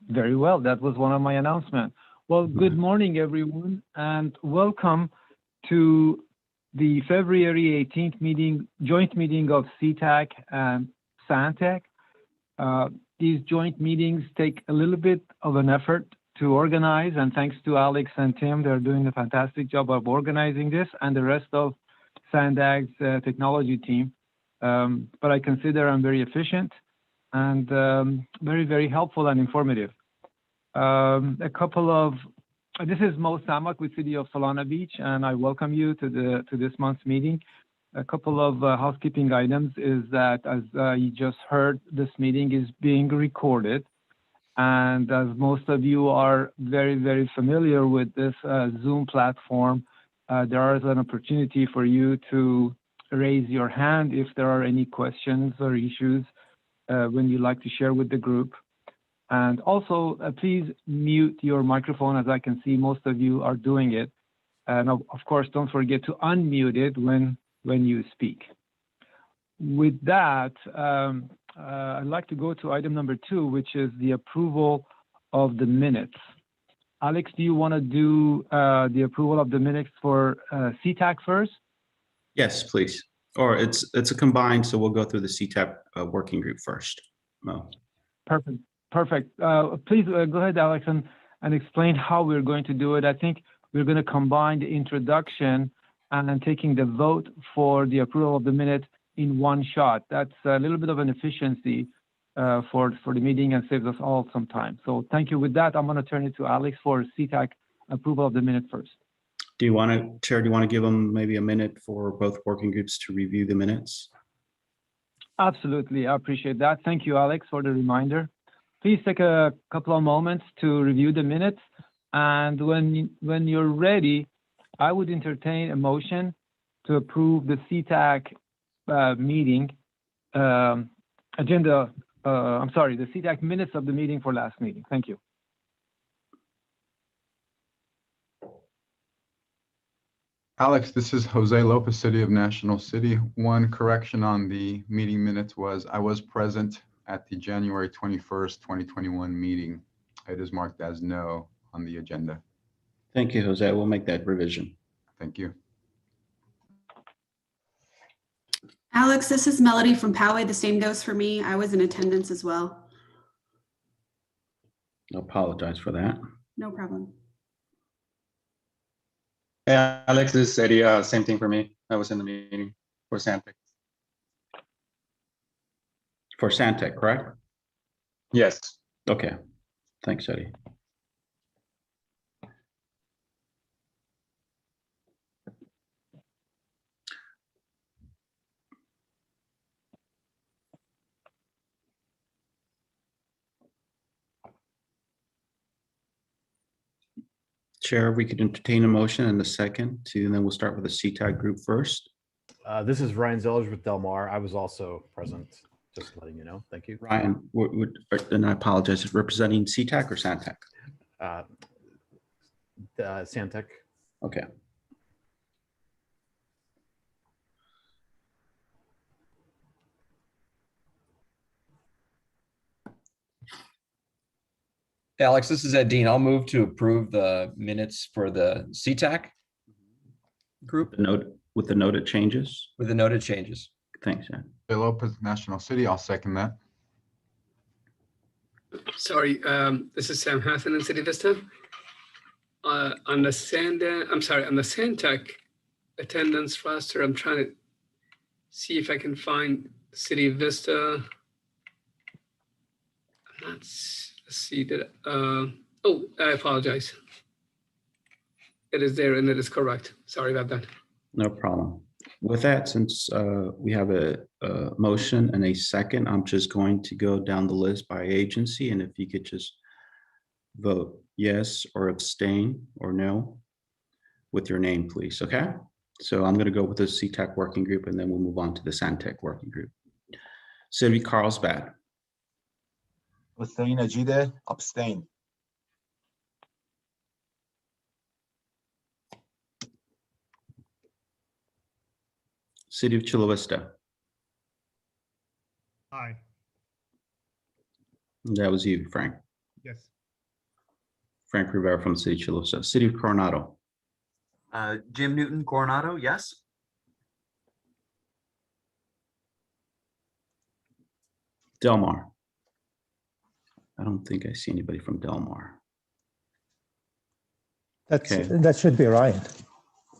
Very well. That was one of my announcements. Well, good morning, everyone, and welcome to the February 18th joint meeting of CTAC and SANTEC. These joint meetings take a little bit of an effort to organize, and thanks to Alex and Tim, they're doing a fantastic job of organizing this, and the rest of SANDAG's technology team. But I consider I'm very efficient and very, very helpful and informative. This is Mo Samak with City of Solana Beach, and I welcome you to this month's meeting. A couple of housekeeping items is that, as you just heard, this meeting is being recorded. And as most of you are very, very familiar with this Zoom platform, there is an opportunity for you to raise your hand if there are any questions or issues when you'd like to share with the group. And also, please mute your microphone, as I can see most of you are doing it. And of course, don't forget to unmute it when you speak. With that, I'd like to go to item number 2, which is the approval of the minutes. Alex, do you want to do the approval of the minutes for CTAC first? Yes, please. Or it's a combined, so we'll go through the CTAC working group first. Mo. Perfect. Please go ahead, Alex, and explain how we're going to do it. I think we're going to combine the introduction and then taking the vote for the approval of the minutes in one shot. That's a little bit of an efficiency for the meeting and saves us all some time. So thank you. With that, I'm going to turn it to Alex for CTAC approval of the minute first. Do you want to give them maybe a minute for both working groups to review the minutes? Absolutely. I appreciate that. Thank you, Alex, for the reminder. Please take a couple of moments to review the minutes. And when you're ready, I would entertain a motion to approve the CTAC meeting agenda. The CTAC minutes of the meeting for last meeting. Thank you. Alex, this is Jose Lopez, City of National City. One correction on the meeting minutes was I was present at the January 21st, 2021 meeting. It is marked as no on the agenda. Thank you, Jose. We'll make that revision. Thank you. Alex, this is Melody from Poway. The same goes for me. I was in attendance as well. I apologize for that. No problem. Hey, Alex, this is Eddie. Same thing for me. I was in the meeting for SANTEC. For SANTEC, correct? Yes. Okay. Thanks, Eddie. Chair, we could entertain a motion and a second and then we'll start with the CTAG group first. This is Ryan Zellers with Del Mar. I was also present, just letting you know. Thank you. Ryan, and I apologize, representing CTAC or SANTEC? SANTEC. Okay. Alex, this is Ed Dean. I'll move to approve the minutes for the CTAC group. With the noted changes? With the noted changes. Thanks, Ed. Jose Lopez, National City. I'll second that. Sorry, this is Sam Hassan in City Vista. On the SANTEC attendance roster, I'm trying to see if I can find City Vista. I'm not. Let's see that. Oh, I apologize. It is there and it is correct. Sorry about that. No problem. With that, since we have a motion and a second, I'm just going to go down the list by agency, and if you could just vote yes or abstain or no with your name, please, okay? So I'm going to go with the CTAC working group, and then we'll move on to the SANTEC working group. City Carlsbad. Hussein Ajide, abstain. City of Chula Vista. Aye. That was you, Frank. Yes. Frank Rivera from the City of Chula Vista. City of Coronado. Jim Newton Coronado, yes. Del Mar. I don't think I see anybody from Del Mar. Okay. That should be right.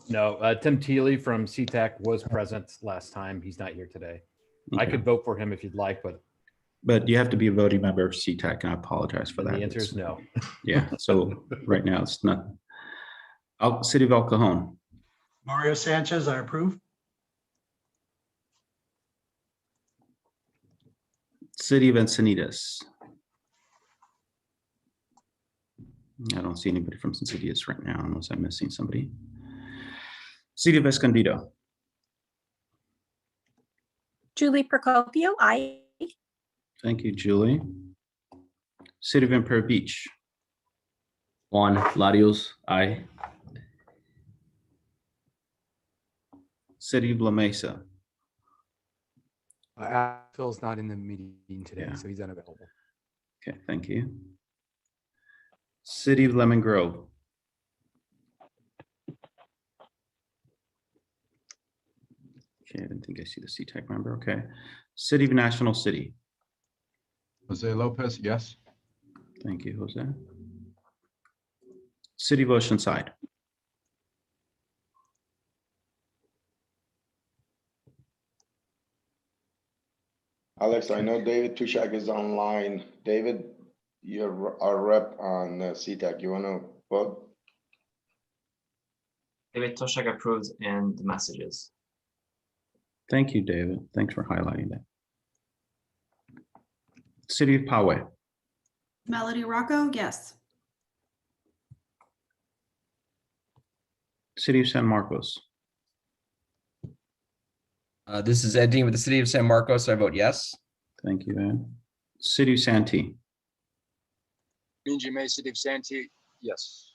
No, Tim Teely from CTAC was present last time. He's not here today. I Okay. could vote for him if you'd like, but You have to be a voting member of CTAC, and I apologize for that. the answer is no. Yeah, so right now it's not. City of El Cajon. Mario Sanchez, I approve. City of Encinitas. I don't see anybody from Encinitas right now, unless I'm missing somebody. City of Escondido. Julie Procopio, aye. Thank you, Julie. City of Imperial Beach. Juan Larios, aye. City of La Mesa. Phil's not in the meeting today, Yeah. so he's unavailable. Okay, thank you. City of Lemon Grove. Okay, I didn't think I see the CTAC member. Okay. City of National City. Jose Lopez, yes. Thank you, Jose. City of Oceanside. Alex, I know David Tushak is online. David, you're our rep on CTAC. You want to vote? David Toshak approves in the messages. Thank you, David. Thanks for highlighting that. City of Poway. Melody Rocco, yes. City of San Marcos. This is Ed Dean with the City of San Marcos. I vote yes. Thank you, Ed. City of Santee. Benji May, City of Santee, yes.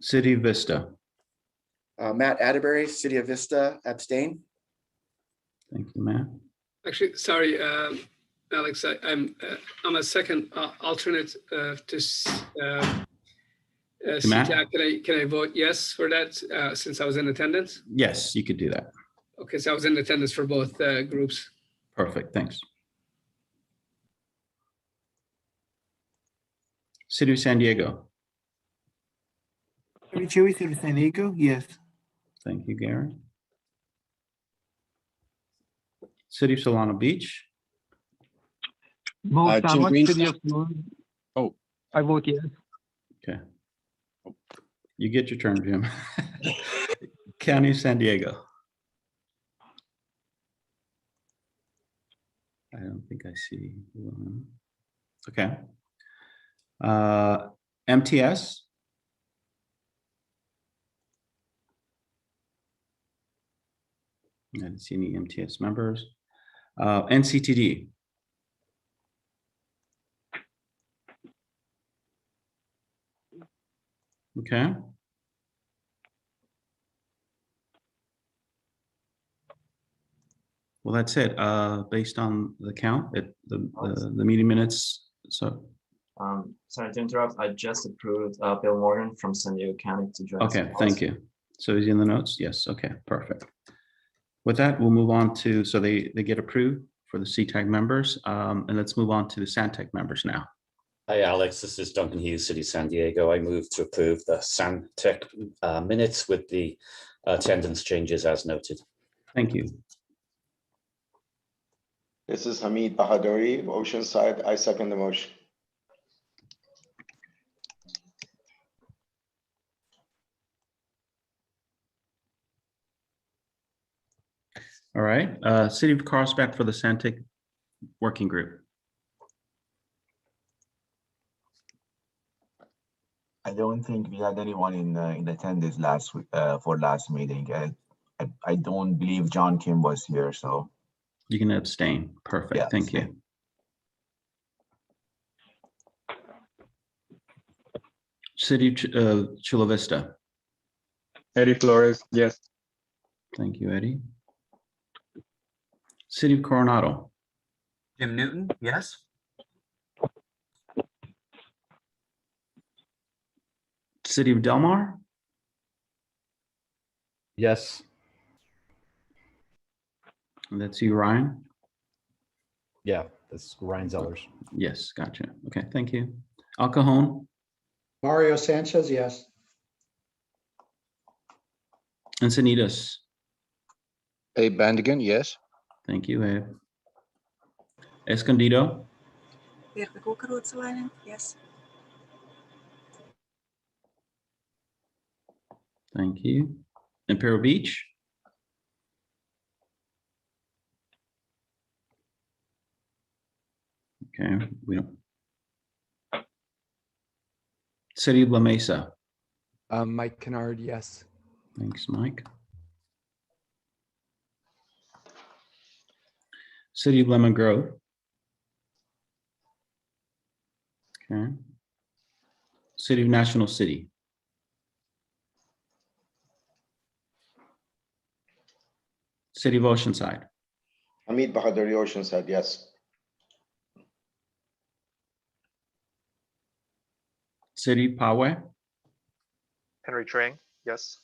City of Vista. Matt Atterbury, City of Vista, abstain. Thank you, Matt. Actually, sorry, Alex, I'm a second alternate to CTAC. Can I vote yes for that since I was in attendance? Yes, you could do that. Okay, so I was in attendance for both groups. Perfect, thanks. City of San Diego. Gary Chewy, City of San Diego, yes. Thank you, Gary. City of Solana Beach. Mo Jim Samak, Green. City of Tulum. Oh. I vote yes. Okay. You get your turn, Jim. County of San Diego. I don't think I see one. Okay. MTS. I didn't see any MTS members. NCTD. Okay. Well, that's it. Based on the count, the meeting minutes. So. Sorry to interrupt. I just approved Bill Morgan from San Diego County to join. Okay, thank you. So is he in the notes? Yes. Okay, perfect. With that, we'll move on to, so they get approved for the CTAC members. And let's move on to the SanTech members now. Hi, Alex. This is Duncan Hughes, City of San Diego. I move to approve the SanTech minutes with the attendance changes as noted. Thank you. This is Hamid Bahadori, Oceanside. I second the motion. All right, City of Carlsbad for the SanTech working group. I don't think we had anyone in attendance last week for last meeting. I don't believe John Kim was here, so You can abstain. Perfect. Yeah, Thank you. City of Chula Vista. Eddie Flores, yes. Thank you, Eddie. City of Coronado. Jim Newton, yes. City of Del Mar, Yes. and that's you, Ryan? Yeah, that's Ryan Zellers. Yes, gotcha. Okay, thank you. Al Cajon, Mario Sanchez, yes. Encinitas. Abe Bandigan, yes. Thank you, Abe. Escondido, Yes. thank you. Imperial Beach, okay, we don't. City of La Mesa, Mike Kennard, yes. thanks, Mike. City of Lemon Grove. Okay. City of National City. City of Oceanside. Hamid Bahadari, Oceanside, yes. City of Poway. Henry Trang, yes.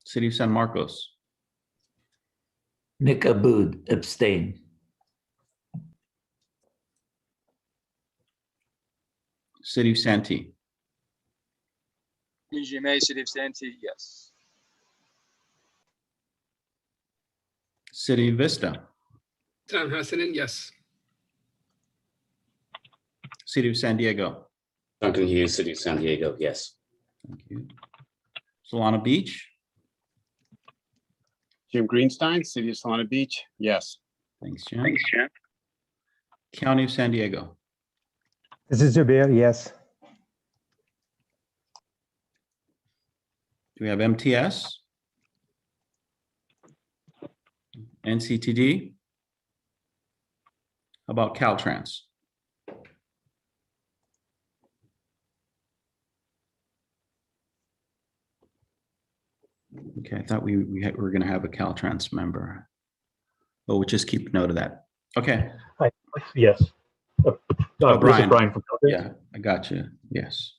City of San Marcos. Nick Abud, abstain. City of Santee. BGMA, City of Santee, yes. City of Vista. Sam Hassanin, yes. City of San Diego. Duncan Hughes, City of San Diego, yes. Thank you. Solana Beach. Jim Greenstein, City of Solana Beach, yes. Thanks, Jim. County of San Diego. This is Jabir, yes. Do we have MTS? NCTD? How about Caltrans? Okay, I thought we were going to have a Caltrans member, but we'll just keep note of that. Okay. Hi, yes. This Brian. is Brian from Caltrans. Yeah, I got you. Yes.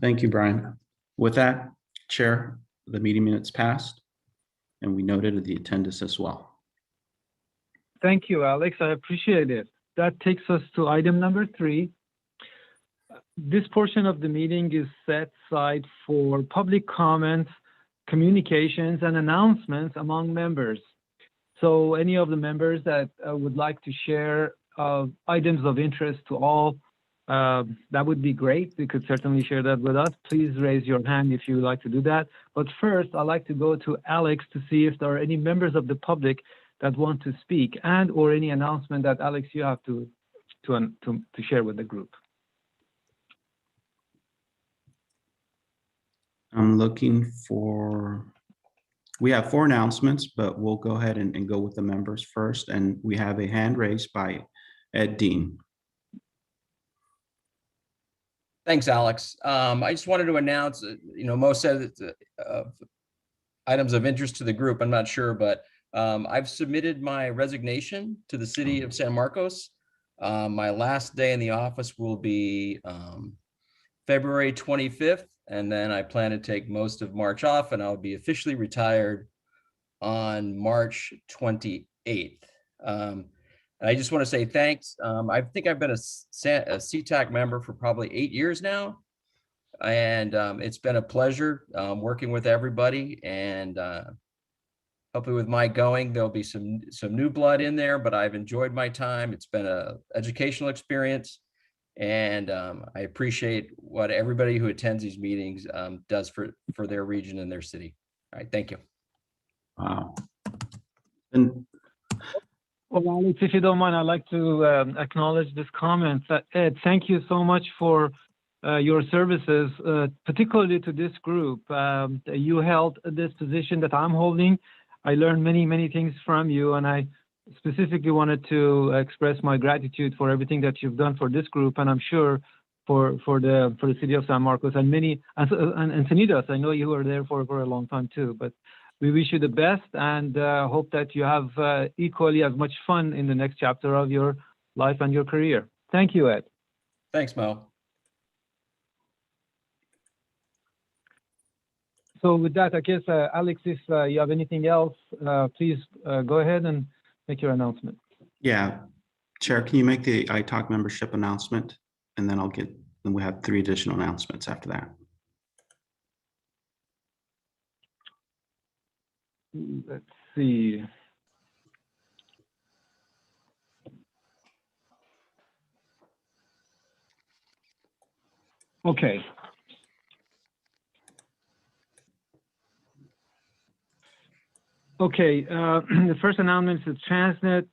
Thank you, Brian. With that, Chair, the meeting minutes passed, and we noted the attendance as well. Thank you, Alex. I appreciate it. That takes us to item number 3. This portion of the meeting is set aside for public comments, communications, and announcements among members. So any of the members that would like to share items of interest to all, that would be great. You could certainly share that with us. Please raise your hand if you would like to do that. But first, I'd like to go to Alex to see if there are any members of the public that want to speak and or any announcement that, Alex, you have to share with the group. I'm looking for, we have 4 announcements, but we'll go ahead and go with the members first. And we have a hand raised by Ed Dean. Thanks, Alex. I just wanted to announce, Mo said items of interest to the group. I'm not sure, but I've submitted my resignation to the city of San Marcos. My last day in the office will be February 25th, and then I plan to take most of March off, and I'll be officially retired on March 28th. And I just want to say thanks. I think I've been a CTAC member for probably 8 years now, and it's been a pleasure working with everybody. And hopefully, with my going, there'll be some new blood in there. But I've enjoyed my time. It's been an educational experience, and I appreciate what everybody who attends these meetings does for their region and their city. All right, thank you. Wow. And well, Alex, if you don't mind, I'd like to acknowledge this comment. Ed, thank you so much for your services, particularly to this group. You held this position that I'm holding. I learned many, many things from you, and I specifically wanted to express my gratitude for everything that you've done for this group, and I'm sure for the city of San Marcos and many and Encinitas. I know you were there for a long time too, but we wish you the best and hope that you have equally as much fun in the next chapter of your life and your career. Thank you, Ed. Thanks, Mo. So with that, I guess, Alex, if you have anything else, please go ahead and make your announcement. Yeah, Chair, can you make the ITALC membership announcement? And then then we have 3 additional announcements after that. Let's see. Okay. Okay, the first announcement is Transnet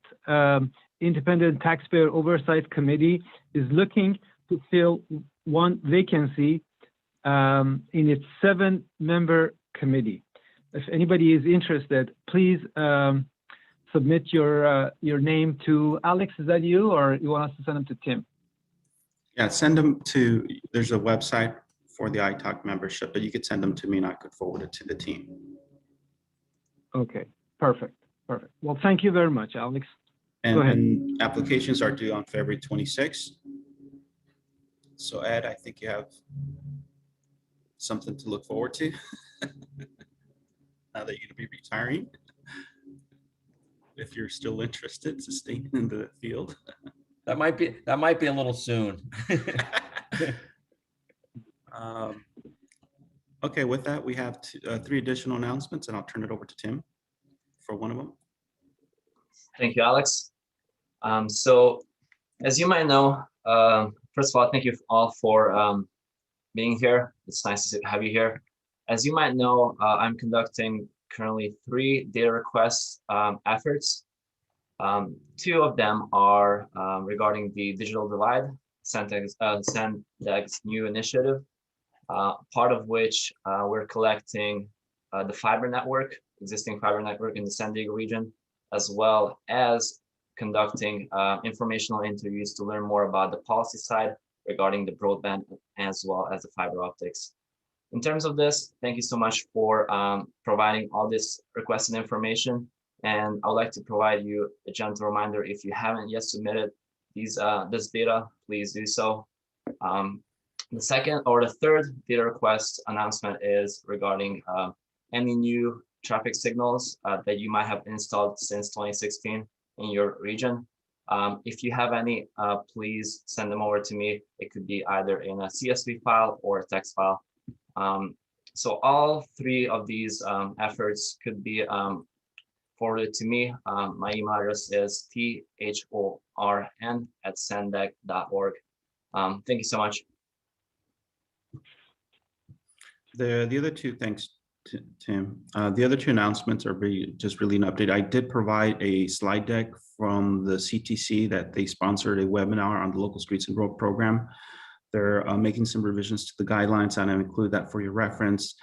Independent Taxpayer Oversight Committee is looking to fill 1 vacancy in its 7-member committee. If anybody is interested, please submit your name to Alex. Is that you, or you want us to send them to Tim? Yeah, send them to, there's a website for the ITALC membership, but you could send them to me and I could forward it to the team. Okay, perfect, perfect. Well, thank you very much, Alex. Go ahead. And applications are due on February 26th. So Ed, I think you have something to look forward to now that you're gonna be retiring. If you're still interested to stay in the field. That might be a little soon. Okay, with that, we have 3 additional announcements, and I'll turn it over to Tim for one of them. Thank you, Alex. So as you might know, first of all, thank you all for being here. It's nice to have you here. As you might know, I'm conducting currently 3 data request efforts. 2 of them are regarding the digital divide, SANDEC's new initiative, part of which we're collecting the fiber network, existing fiber network in the San Diego region, as well as conducting informational interviews to learn more about the policy side regarding the broadband as well as the fiber optics. In terms of this, thank you so much for providing all this requested information. And I would like to provide you a gentle reminder, if you haven't yet submitted this data, please do so. The second or the third data request announcement is regarding any new traffic signals that you might have installed since 2016 in your region. If you have any, please send them over to me. It could be either in a CSV file or a text file. So all 3 of these efforts could be forwarded to me. My email address is thorn@sandec.org. Thank you so much. The other 2, thanks, Tim. The other 2 announcements are just really an update. I did provide a slide deck from the CTC that they sponsored a webinar on the Local Streets and Road program. They're making some revisions to the guidelines, and I include that for your reference.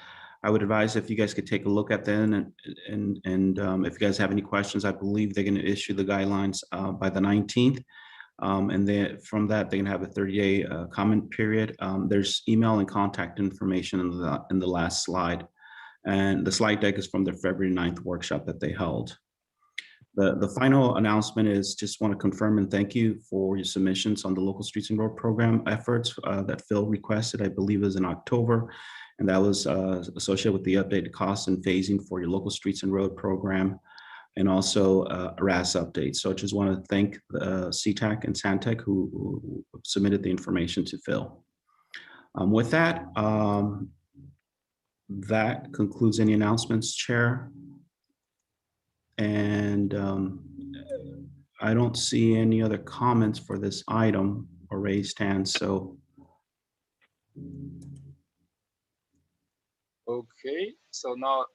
I would advise if you guys could take a look at them, and if you guys have any questions, I believe they're going to issue the guidelines by the 19th. And then from that, they can have a 30-day comment period. There's email and contact information in the last slide. And the slide deck is from the February 9th workshop that they held. The final announcement is just want to confirm and thank you for your submissions on the Local Streets and Road program efforts that Phil requested, I believe is in October. And that was associated with the updated costs and phasing for your Local Streets and Road program, and also RAS updates. So I just want to thank CTAC and SANTEC who submitted the information to Phil. With that, that concludes any announcements, Chair. And I don't see any other comments for this item or raised hands, so. Okay, so now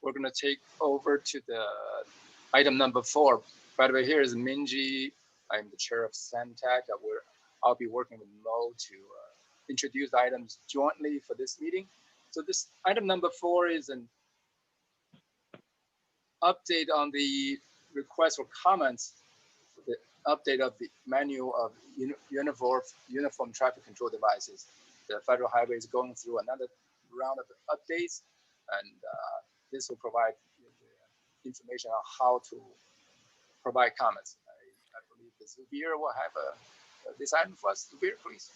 we're gonna take over to the item number 4. By the way, here is Minji. I'm the chair of SANTAC. I'll be working with Mo to introduce items jointly for this meeting. So this item number 4 is an update on the request for comments, the update of the manual of uniform traffic control devices. The Federal Highway is going through another round of updates, and this will provide information on how to provide comments. believe the Zubir will have this item for us. Zubir, please.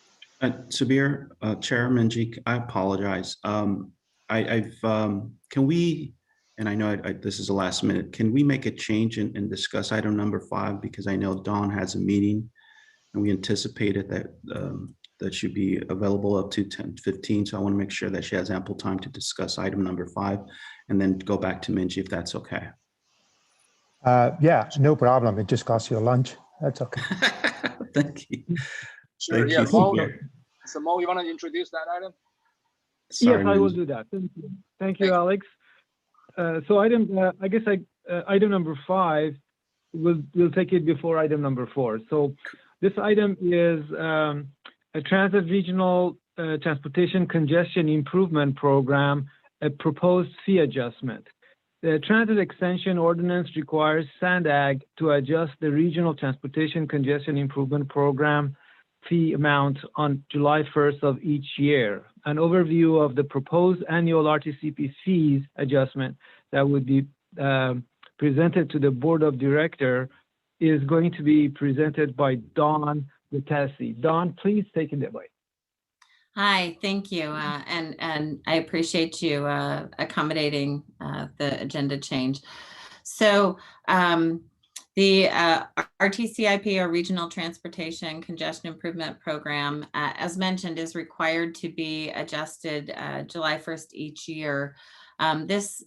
Sabir, Chairman G, I apologize. Can we, and I know this is the last minute, can we make a change and discuss item number 5? Because I know Dawn has a meeting and we anticipated that that should be available up to 10:15. So I want to make sure that she has ample time to discuss item number 5 and then go back to Minji if that's okay. Yeah, no problem. It just costs you a lunch. That's okay. Thank you. Sure, Thank yeah, you, Mo, Sabir. so Mo, you want to introduce that item? Sorry, Yes, I will Minji. do that. Thank you. Thank you, Alex. So item number 5, we'll take it before item number 4. So this item is a transit regional transportation congestion improvement program, a proposed fee adjustment. The transit extension ordinance requires SANDAG to adjust the regional transportation congestion improvement program fee amount on July 1st of each year. An overview of the proposed annual RTCP fees adjustment that would be presented to the Board of Directors is going to be presented by Dawn Luttesi. Dawn, please take it away. Hi, thank you. And I appreciate you accommodating the agenda change. So the RTCIP, or Regional Transportation Congestion Improvement Program, as mentioned, is required to be adjusted July 1st each year. This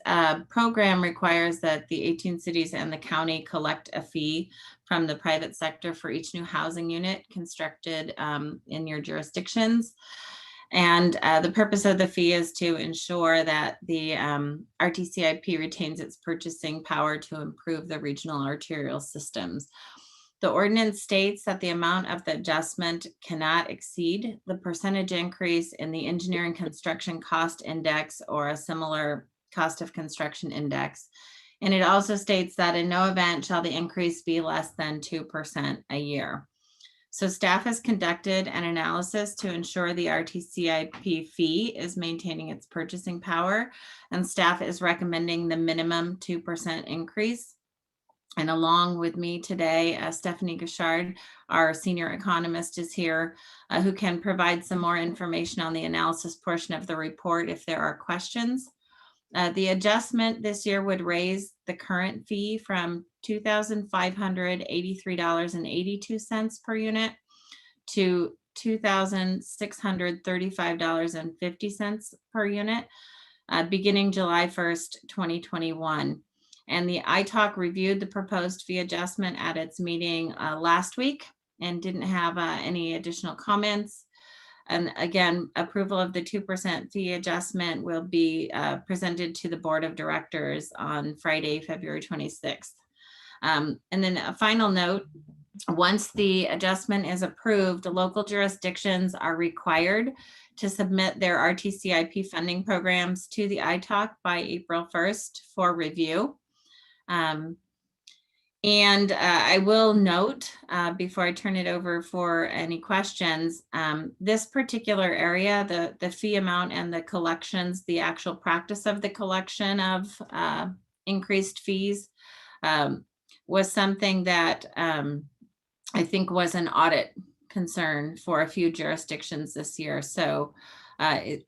program requires that the 18 cities and the county collect a fee from the private sector for each new housing unit constructed in your jurisdictions. And the purpose of the fee is to ensure that the RTCIP retains its purchasing power to improve the regional arterial systems. The ordinance states that the amount of the adjustment cannot exceed the percentage increase in the engineering construction cost index or a similar cost of construction index. And it also states that in no event shall the increase be less than 2% a year. So staff has conducted an analysis to ensure the RTCIP fee is maintaining its purchasing power, and staff is recommending the minimum 2% increase. And along with me today, Stephanie Gouchard, our senior economist, is here, who can provide some more information on the analysis portion of the report if there are questions. The adjustment this year would raise the current fee from $2,583.82 per unit to $2,635.50 per unit, beginning July 1st, 2021. And the ITALC reviewed the proposed fee adjustment at its meeting last week and didn't have any additional comments. And again, approval of the 2% fee adjustment will be presented to the Board of Directors on Friday, February 26th. And then a final note, once the adjustment is approved, the local jurisdictions are required to submit their RTCIP funding programs to the ITALC by April 1st for review. And I will note before I turn it over for any questions, this particular area, the fee amount and the collections, the actual practice of the collection of increased fees was something that I think was an audit concern for a few jurisdictions this year. So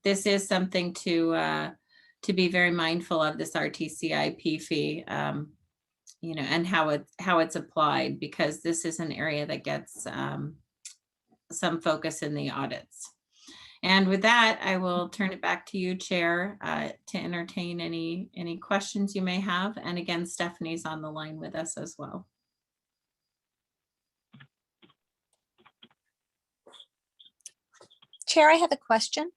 this is something to be very mindful of, this RTCIP fee. You know, and how it's applied, because this is an area that gets some focus in the audits. And with that, I will turn it back to you, Chair, to entertain any questions you may have. And again, Stephanie's on the line with us as well. Chair, I have a question.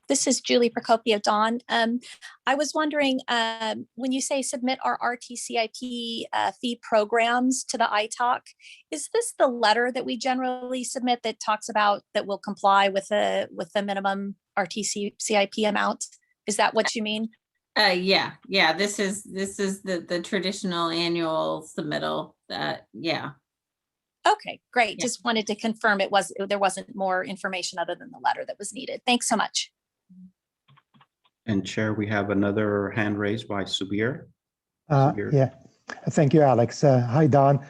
This is Julie Procopio, Dawn. I was wondering, when you say submit our RTCIP fee programs to the ITALC, is this the letter that we generally submit that talks about that will comply with the minimum RTCIP amount? Is that what you mean? Yeah. This is the traditional annual submittal. Yeah. Okay, great. Yeah. Just wanted to confirm there wasn't more information other than the letter that was needed. Thanks so much. And Chair, we have another hand raised by Subir. Subir. Yeah, thank you, Alex. Hi, Don.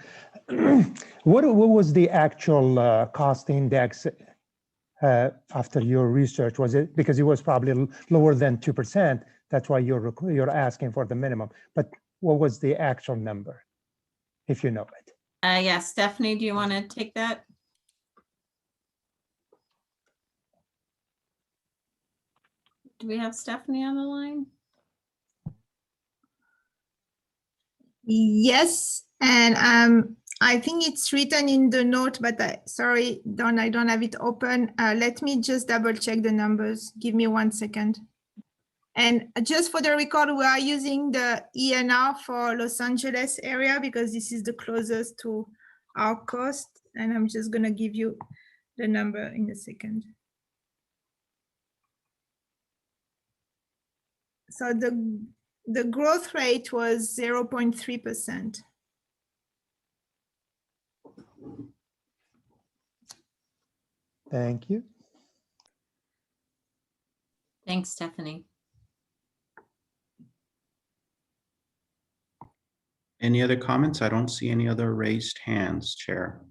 What was the actual cost index after your research? Was it because it was probably lower than 2%? That's why you're asking for the minimum. But what was the actual number, if you know it? Yeah, Stephanie, do you want to take that? Do we have Stephanie on the line? Yes, and I think it's written in the note, but sorry, Don, I don't have it open. Let me just double check the numbers. Give me 1 second. And just for the record, we are using the ENR for Los Angeles area because this is the closest to our cost. And I'm just gonna give you the number in a second. So the growth rate was 0.3%. Thank you. Thanks, Stephanie. Any other comments? I don't see any other raised hands, Chair.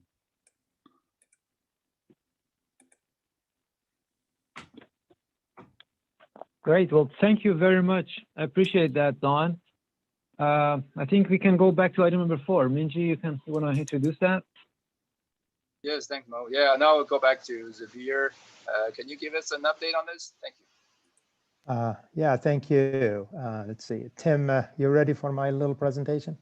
Great. Well, thank you very much. I appreciate that, Don. I think we can go back to item number 4. Minji, you want to introduce that? Yes, thanks, Mo. Yeah, now we'll go back to Zabir. Can you give us an update on this? Thank you. Yeah, thank you. Let's see. Tim, you ready for my little presentation?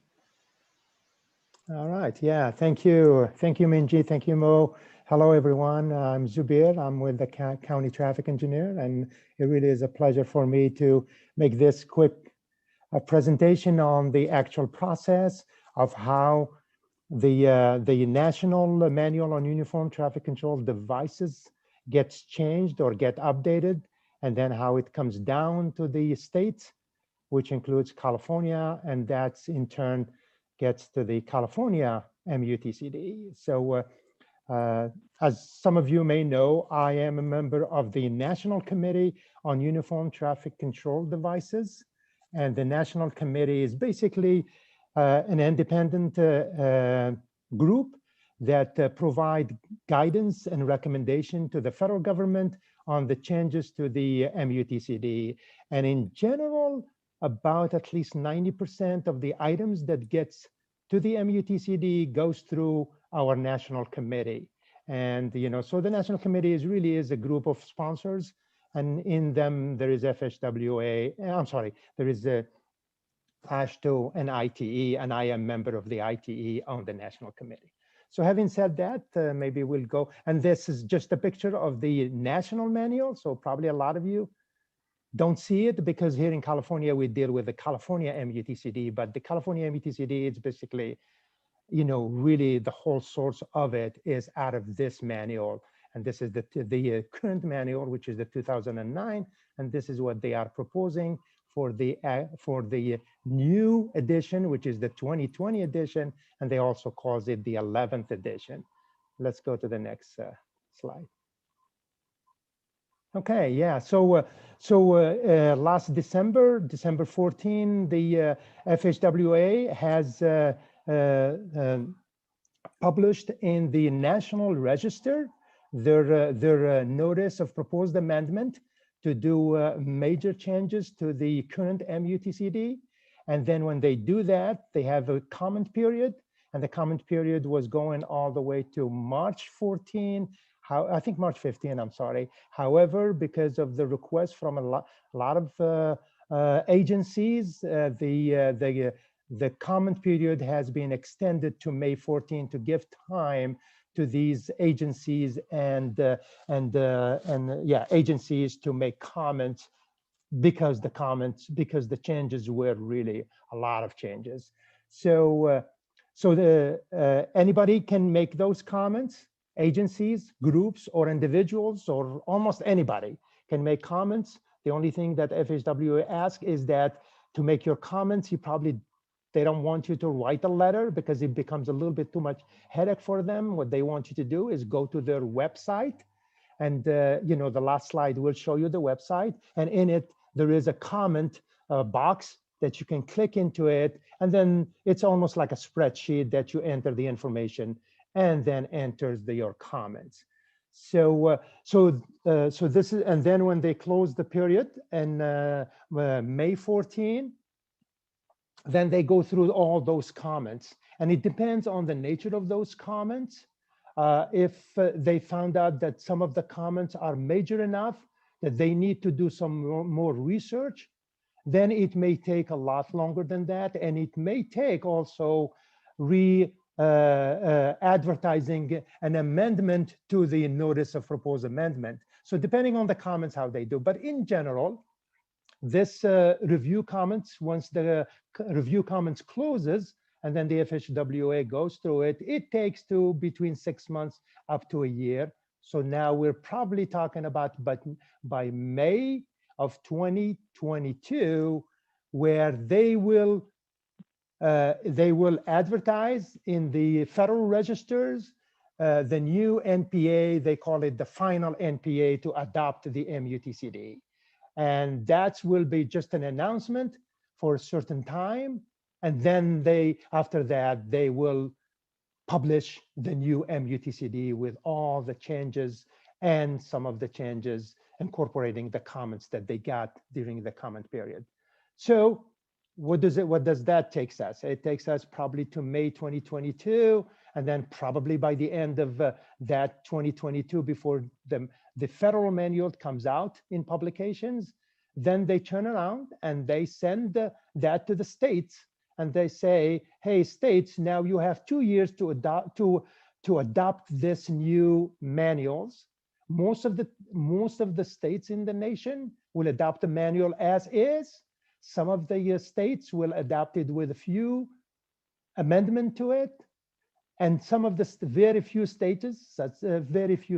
All right. Yeah, thank you. Thank you, Minji. Thank you, Mo. Hello, everyone. I'm Zubir. I'm with the county traffic engineer, and it really is a pleasure for me to make this quick presentation on the actual process of how the National Manual on Uniform Traffic Control Devices gets changed or get updated, and then how it comes down to the states, which includes California, and that's in turn gets to the California MUTCD. So as some of you may know, I am a member of the National Committee on Uniform Traffic Control Devices. And the National Committee is basically an independent group that provide guidance and recommendation to the federal government on the changes to the MUTCD. And in general, about at least 90% of the items that gets to the MUTCD goes through our National Committee. And, so the National Committee really is a group of sponsors, and in them there is FHWA, there is a AASHTO and ITE, and I am member of the ITE on the National Committee. So having said that, maybe we'll go, and this is just a picture of the national manual. So probably a lot of you don't see it because here in California, we deal with the California MUTCD, but the California MUTCD is basically, really the whole source of it is out of this manual. And this is the current manual, which is the 2009. And this is what they are proposing for the new edition, which is the 2020 edition. And they also calls it the 11th edition. Let's go to the next slide. Okay, yeah, so last December 14, the FHWA has published in the National Register their notice of proposed amendment to do major changes to the current MUTCD. And then when they do that, they have a comment period, and the comment period was going all the way to March 14, I think March 15, I'm sorry. However, because of the request from a lot of agencies, the comment period has been extended to May 14 to give time to these agencies and agencies to make comments because the changes were really a lot of changes. So anybody can make those comments. Agencies, groups, or individuals, or almost anybody can make comments. The only thing that FHWA asks is that to make your comments, they don't want you to write a letter because it becomes a little bit too much headache for them. What they want you to do is go to their website, and the last slide will show you the website, and in it there is a comment box that you can click into it, and then it's almost like a spreadsheet that you enter the information and then enters your comments. So this is, and then when they close the period and May 14, then they go through all those comments, and it depends on the nature of those comments. If they found out that some of the comments are major enough that they need to do some more research, then it may take a lot longer than that, and it may take also advertising an amendment to the notice of proposed amendment. So depending on the comments, how they do. But in general, this review comments, once the review comments closes, and then the FHWA goes through it, it takes between 6 months up to a year. So now we're probably talking about, but by May of 2022, where they will advertise in the federal registers the new NPA. They call it the final NPA to adopt the MUTCD. And that will be just an announcement for a certain time. And then after that, they will publish the new MUTCD with all the changes and some of the changes incorporating the comments that they got during the comment period. So what does that take us? It takes us probably to May 2022, and then probably by the end of that 2022, before the federal manual comes out in publications, then they turn around and they send that to the states, and they say, hey, states, now you have 2 years to adopt this new manuals. Most of the states in the nation will adopt the manual as is. Some of the states will adopt it with a few amendment to it, and some of the very few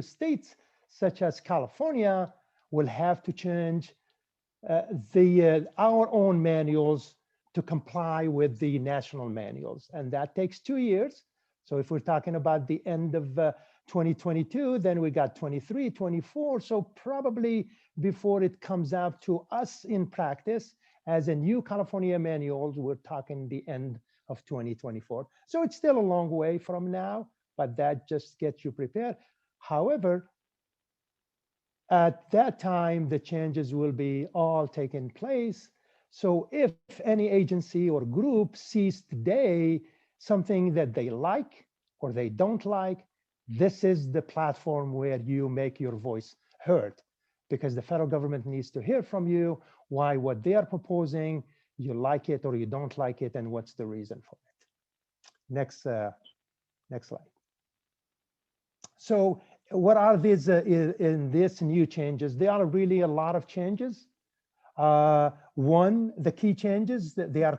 states, such as California, will have to change our own manuals to comply with the national manuals, and that takes 2 years. So if we're talking about the end of 2022, then we got 23, 24. So probably before it comes out to us in practice as a new California manual, we're talking the end of 2024. So it's still a long way from now, but that just gets you prepared. However, at that time, the changes will be all taking place. So if any agency or group sees today something that they like or they don't like, this is the platform where you make your voice heard, because the federal government needs to hear from you why what they are proposing, you like it or you don't like it, and what's the reason for it. Next slide. So what are these in these new changes? There are really a lot of changes. One, the key changes that they're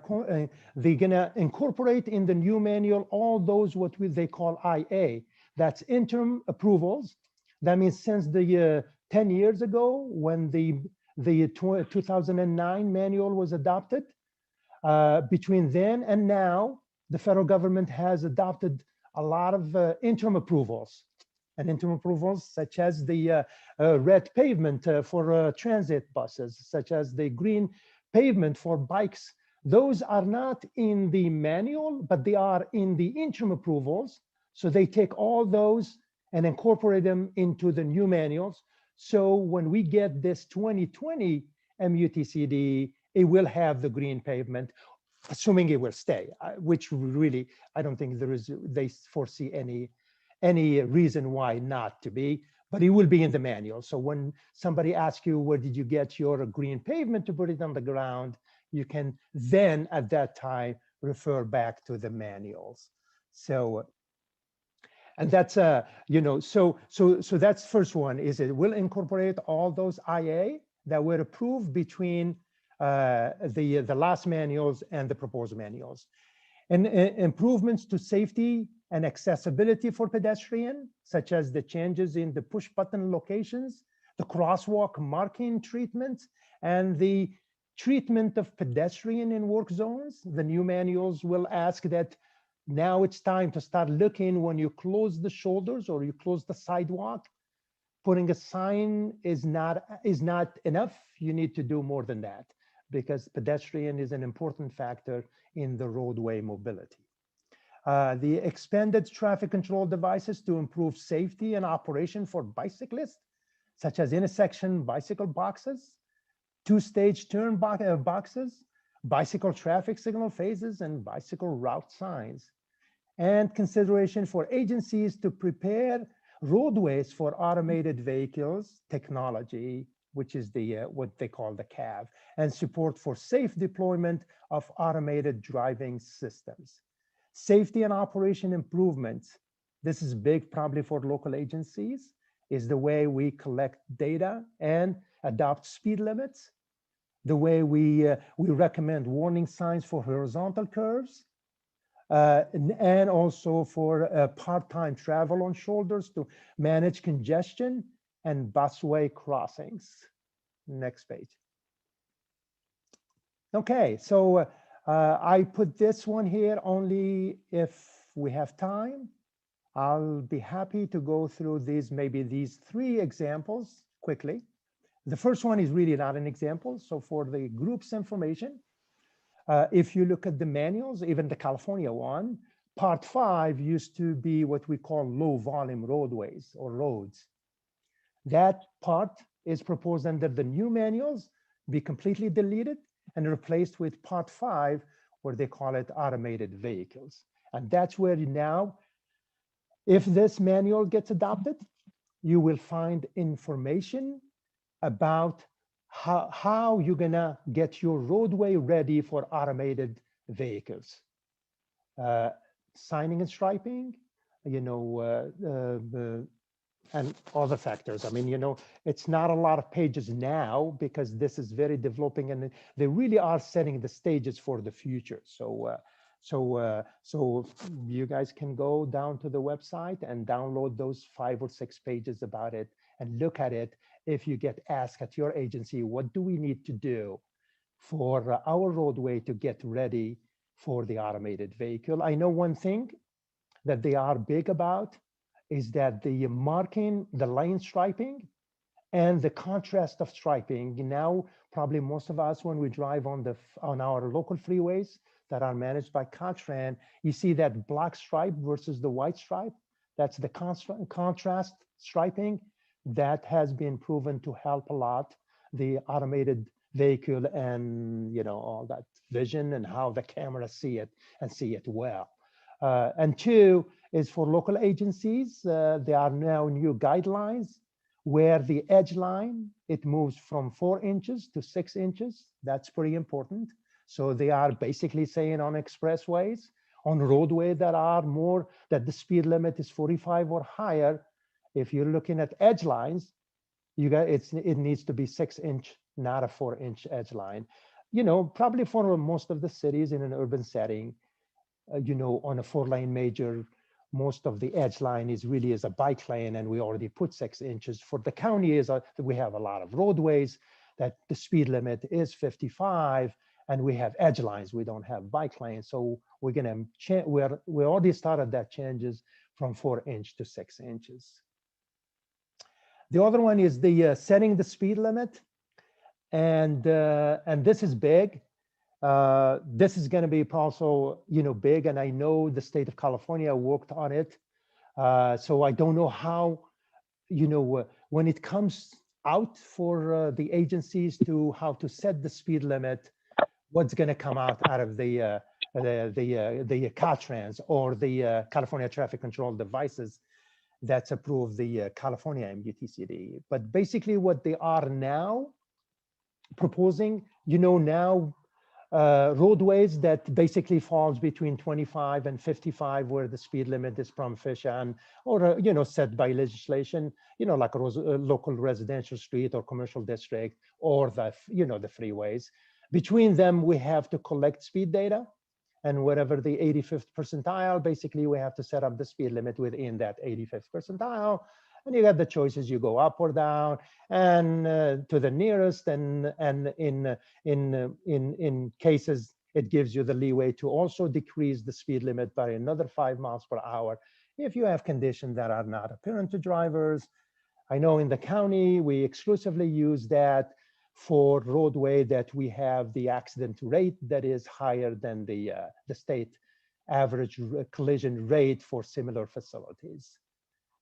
gonna incorporate in the new manual all those what they call IA. That's interim approvals. That means since the 10 years ago when the 2009 manual was adopted, between then and now, the federal government has adopted a lot of interim approvals. And interim approvals such as the red pavement for transit buses, such as the green pavement for bikes. Those are not in the manual, but they are in the interim approvals. So they take all those and incorporate them into the new manuals. So when we get this 2020 MUTCD, it will have the green pavement, assuming it will stay, which really, I don't think they foresee any reason why not to be, but it will be in the manual. So when somebody asks you, where did you get your green pavement to put it on the ground, you can then at that time refer back to the manuals. So, and that's so that's first one, is it will incorporate all those IA that were approved between the last manuals and the proposed manuals. And improvements to safety and accessibility for pedestrian, such as the changes in the push button locations, the crosswalk marking treatment, and the treatment of pedestrian in work zones. The new manuals will ask that now it's time to start looking when you close the shoulders or you close the sidewalk, putting a sign is not enough. You need to do more than that, because pedestrian is an important factor in the roadway mobility. The expanded traffic control devices to improve safety and operation for bicyclists, such as intersection bicycle boxes, two-stage turn boxes, bicycle traffic signal phases, and bicycle route signs. And consideration for agencies to prepare roadways for automated vehicles technology, which is the what they call the CAV, and support for safe deployment of automated driving systems. Safety and operation improvements. This is big probably for local agencies, is the way we collect data and adopt speed limits, the way we recommend warning signs for horizontal curves, and also for part-time travel on shoulders to manage congestion and busway crossings. Next page. Okay, so I put this one here only if we have time. I'll be happy to go through maybe these 3 examples quickly. The first one is really not an example. So for the group's information, if you look at the manuals, even the California one, part 5 used to be what we call low volume roadways or roads. That part is proposed under the new manuals, be completely deleted and replaced with part 5, where they call it automated vehicles. And that's where now, if this manual gets adopted, you will find information about how you're gonna get your roadway ready for automated vehicles. Signing and striping, you know, and other factors. I mean, you know, it's not a lot of pages now because this is very developing and they really are setting the stages for the future. So, so you guys can go down to the website and download those 5 or 6 pages about it and look at it. If you get asked at your agency, what do we need to do for our roadway to get ready for the automated vehicle? I know one thing that they are big about is that the marking, the line striping, and the contrast of striping. Now, probably most of us, when we drive on our local freeways that are managed by Caltrans, you see that black stripe versus the white stripe. That's the contrast striping that has been proven to help a lot the automated vehicle and, you know, all that vision and how the cameras see it and see it well. And 2 is for local agencies. There are now new guidelines where the edge line, it moves from 4 inches to 6 inches. That's pretty important. So they are basically saying on expressways, on roadway that are more, that the speed limit is 45 or higher. If you're looking at edge lines, it needs to be 6 inch, not a 4 inch edge line. You know, probably for most of the cities in an urban setting, you know, on a 4-lane major, most of the edge line is really as a bike lane, and we already put 6 inches. For the county, we have a lot of roadways that the speed limit is 55, and we have edge lines. We don't have bike lanes, so we're gonna we already started that changes from 4 inch to 6 inches. The other one is the setting the speed limit, and this is big. This is going to be also, you know, big, and I know the state of California worked on it. So I don't know how, you know, when it comes out for the agencies to how to set the speed limit, what's going to come out of the Caltrans or the California traffic control devices that's approved the California MUTCD. But basically what they are now proposing, you know, now roadways that basically falls between 25 and 55 where the speed limit is proficient or, you know, set by legislation, you know, like a local residential street or commercial district or the, you know, the freeways. Between them, we have to collect speed data. And whatever the 85th percentile, basically we have to set up the speed limit within that 85th percentile. And you got the choices, you go up or down and to the nearest, and in cases, it gives you the leeway to also decrease the speed limit by another 5 miles per hour if you have conditions that are not apparent to drivers. I know in the county, we exclusively use that for roadway that we have the accident rate that is higher than the state average collision rate for similar facilities.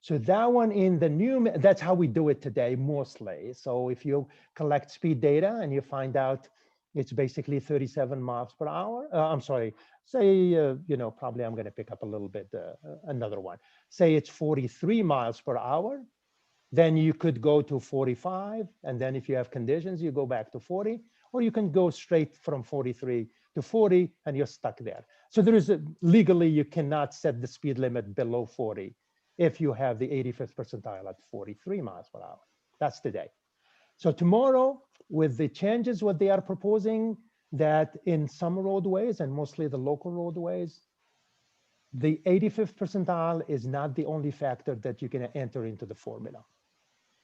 So that one in the new, that's how we do it today mostly. So if you collect speed data and you find out it's basically 37 miles per hour, I'm sorry, say, you know, probably I'm going to pick up a little bit, another one. Say it's 43 miles per hour, then you could go to 45. And then if you have conditions, you go back to 40, or you can go straight from 43 to 40 and you're stuck there. So there is legally, you cannot set the speed limit below 40 if you have the 85th percentile at 43 miles per hour. That's today. So tomorrow, with the changes, what they are proposing, that in some roadways and mostly the local roadways, the 85th percentile is not the only factor that you're going to enter into the formula.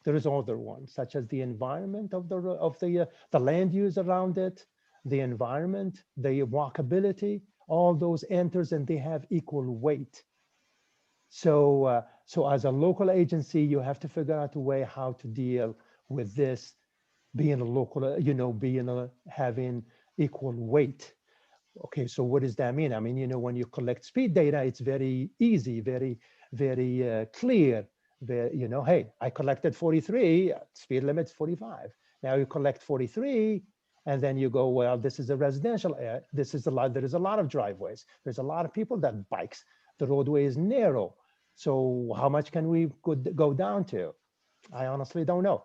There is other ones, such as the environment of the land use around it, the environment, the walkability, all those enters and they have equal weight. So, so as a local agency, you have to figure out a way how to deal with this being a local, you know, having equal weight. Okay, so what does that mean? I mean, you know, when you collect speed data, it's very easy, very clear. You know, hey, I collected 43, speed limit's 45. Now you collect 43, and then you go, well, this is a residential area. This is a lot. There is a lot of driveways. There's a lot of people that bikes. The roadway is narrow. So how much can we go down to? I honestly don't know.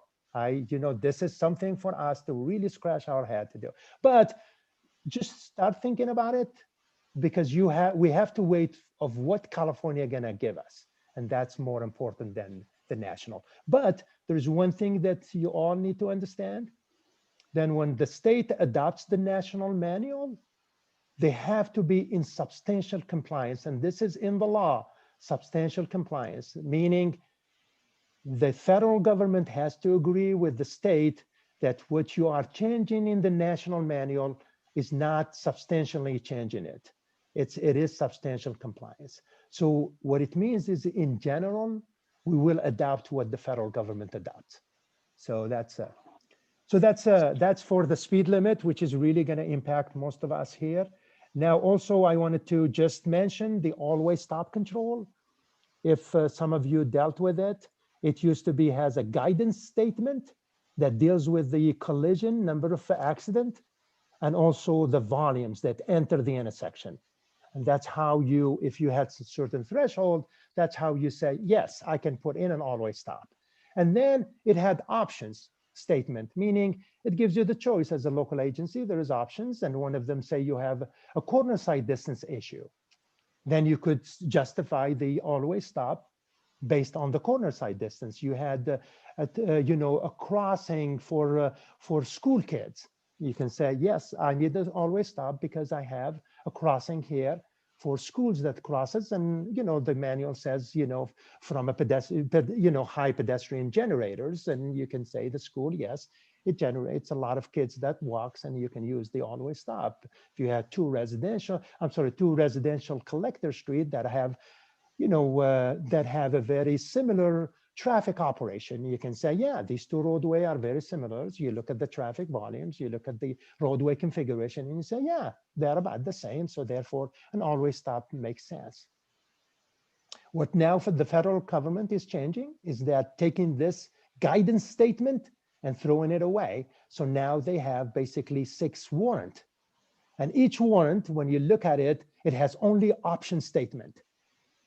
You know, this is something for us to really scratch our head to do. But just start thinking about it, because we have to wait of what California gonna give us. And that's more important than the national. But there's one thing that you all need to understand. Then when the state adopts the national manual, they have to be in substantial compliance. And this is in the law, substantial compliance, meaning the federal government has to agree with the state that what you are changing in the national manual is not substantially changing it. It is substantial compliance. So what it means is, in general, we will adopt what the federal government adopts. So that's for the speed limit, which is really going to impact most of us here. Now, also, I wanted to just mention the always stop control. If some of you dealt with it, it used to be has a guidance statement that deals with the collision, number of accident, and also the volumes that enter the intersection. And that's how you, if you had a certain threshold, that's how you say, yes, I can put in an always stop. And then it had options statement, meaning it gives you the choice as a local agency. There is options, and one of them say you have a corner side distance issue. Then you could justify the always stop based on the corner side distance. You had, you know, a crossing for school kids. You can say, yes, I need to always stop because I have a crossing here for schools that crosses. And, you know, the manual says, you know, from a pedestrian, you know, high pedestrian generators. And you can say the school, yes, it generates a lot of kids that walks, and you can use the always stop. If you have two residential collector street that have, you know, that have a very similar traffic operation, you can say, yeah, these two roadway are very similar. So you look at the traffic volumes, you look at the roadway configuration, and you say, yeah, they're about the same. So therefore, an always stop makes sense. What now for the federal government is changing is that taking this guidance statement and throwing it away. So now they have basically 6 warrants. And each warrant, when you look at it, it has only option statement.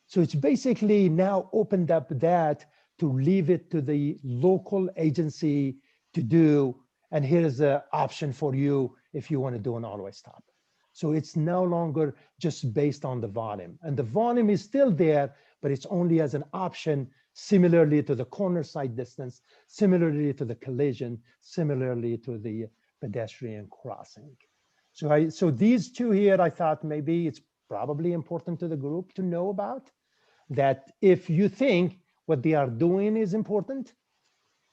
So it's basically now opened up that to leave it to the local agency to do. And here's an option for you if you want to do an always stop. So it's no longer just based on the volume. And the volume is still there, but it's only as an option, similarly to the corner side distance, similarly to the collision, similarly to the pedestrian crossing. So these two here, I thought maybe it's probably important to the group to know about, that if you think what they are doing is important,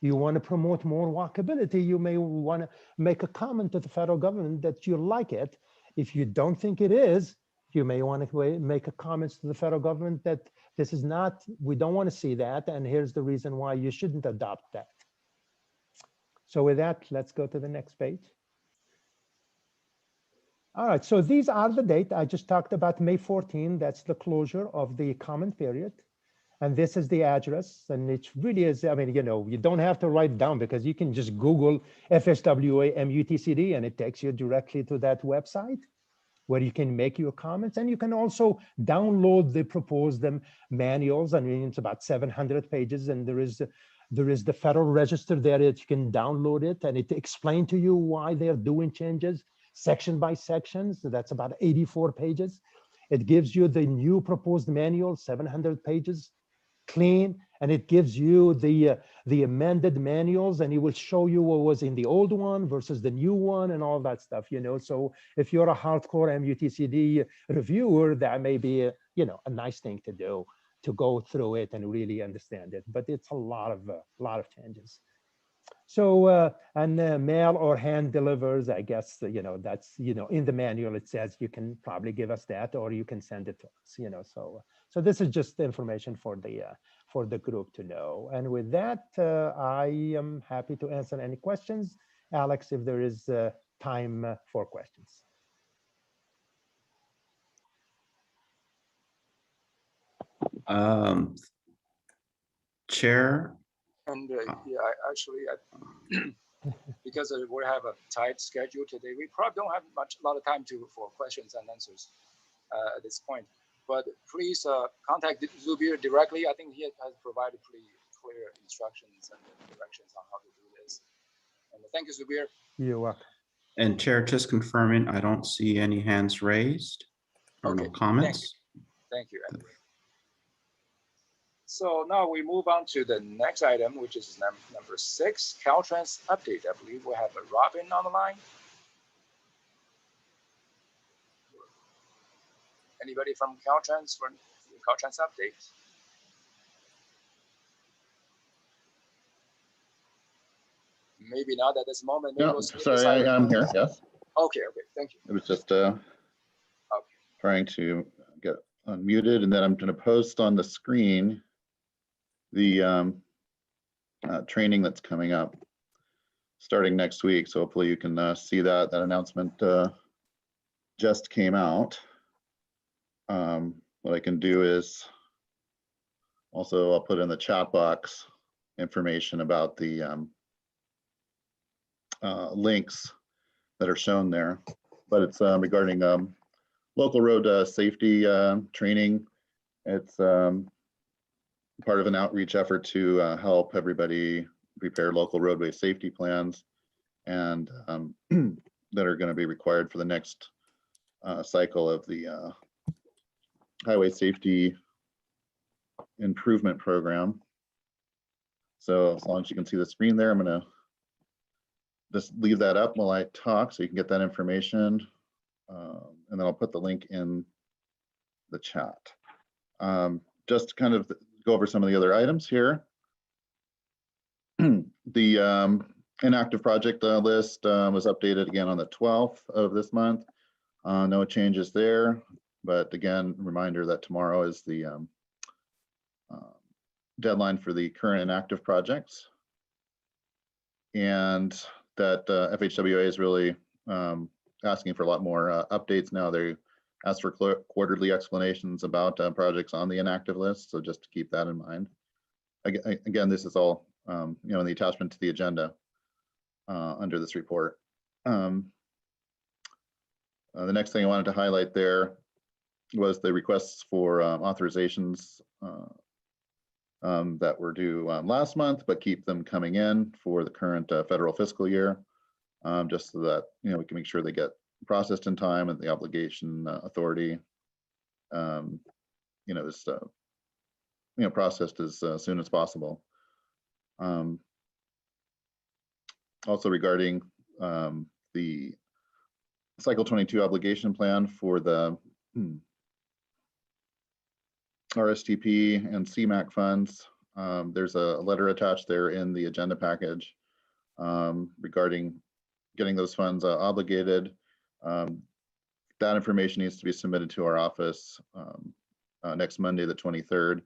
you want to promote more walkability, you may want to make a comment to the federal government that you like it. If you don't think it is, You may want to make a comments to the federal government that this is not, we don't want to see that, and here's the reason why you shouldn't adopt that. So with that, let's go to the next page. All right, so these are the date. I just talked about May 14, that's the closure of the comment period. And this is the address, and it really is, I mean, you know, you don't have to write it down because you can just Google FSWA MUTCD and it takes you directly to that website where you can make your comments, and you can also download the proposed manuals. I mean, it's about 700 pages, and there is the Federal Register there that you can download it, and it explains to you why they're doing changes section by section. So that's about 84 pages. It gives you the new proposed manual, 700 pages, clean, and it gives you the amended manuals, and it will show you what was in the old one versus the new one and all that stuff, you know. So if you're a hardcore MUTCD reviewer, that may be a, you know, a nice thing to do, to go through it and really understand it. But it's a lot of changes. So and mail or hand delivers, I guess, you know, that's, you know, in the manual it says you can probably give us that, or you can send it to us, you know. So this is just information for the group to know. And with that, I am happy to answer any questions. Alex, if there is time for questions. Chair. And yeah, because we have a tight schedule today, we probably don't have a lot of time for questions and answers at this point. But please contact Zubir directly. I think he has provided pretty clear instructions and directions on how to do this. And thank you, Zubir. You're welcome. And Chair, just confirming, I don't see any hands raised or no comments. Thank you. So now we move on to the next item, which is number 6, Caltrans update. I believe we have a Robin on the line. Anybody from Caltrans for the Caltrans update? Maybe not at this moment. Maybe No, sorry, I'm here. Yes. Okay. Thank you. It was just trying to get unmuted, and then I'm going to post on the screen the training that's coming up starting next week. So hopefully you can see that announcement just came out. What I can do is also I'll put in the chat box information about the links that are shown there, but it's regarding local road safety training. It's part of an outreach effort to help everybody prepare local roadway safety plans, and that are going to be required for the next cycle of the highway safety improvement program. So as long as you can see the screen there, I'm going to just leave that up while I talk so you can get that information. And then I'll put the link in the chat. Just to kind of go over some of the other items here. The inactive project list was updated again on the 12th of this month. No changes there, but again, reminder that tomorrow is the deadline for the current inactive projects, and that FHWA is really asking for a lot more updates now. They ask for quarterly explanations about projects on the inactive list, so just to keep that in mind. Again, this is all you know, in the attachment to the agenda under this report. The next thing I wanted to highlight there was the requests for authorizations that were due last month, but keep them coming in for the current federal fiscal year, just so that, you know, we can make sure they get processed in time, and the obligation authority, you know, is you know, processed as soon as possible. Also regarding the cycle 22 obligation plan for the RSTP and CMAQ funds, there's a letter attached there in the agenda package regarding getting those funds obligated. that information needs to be submitted to our office next Monday, the 23rd.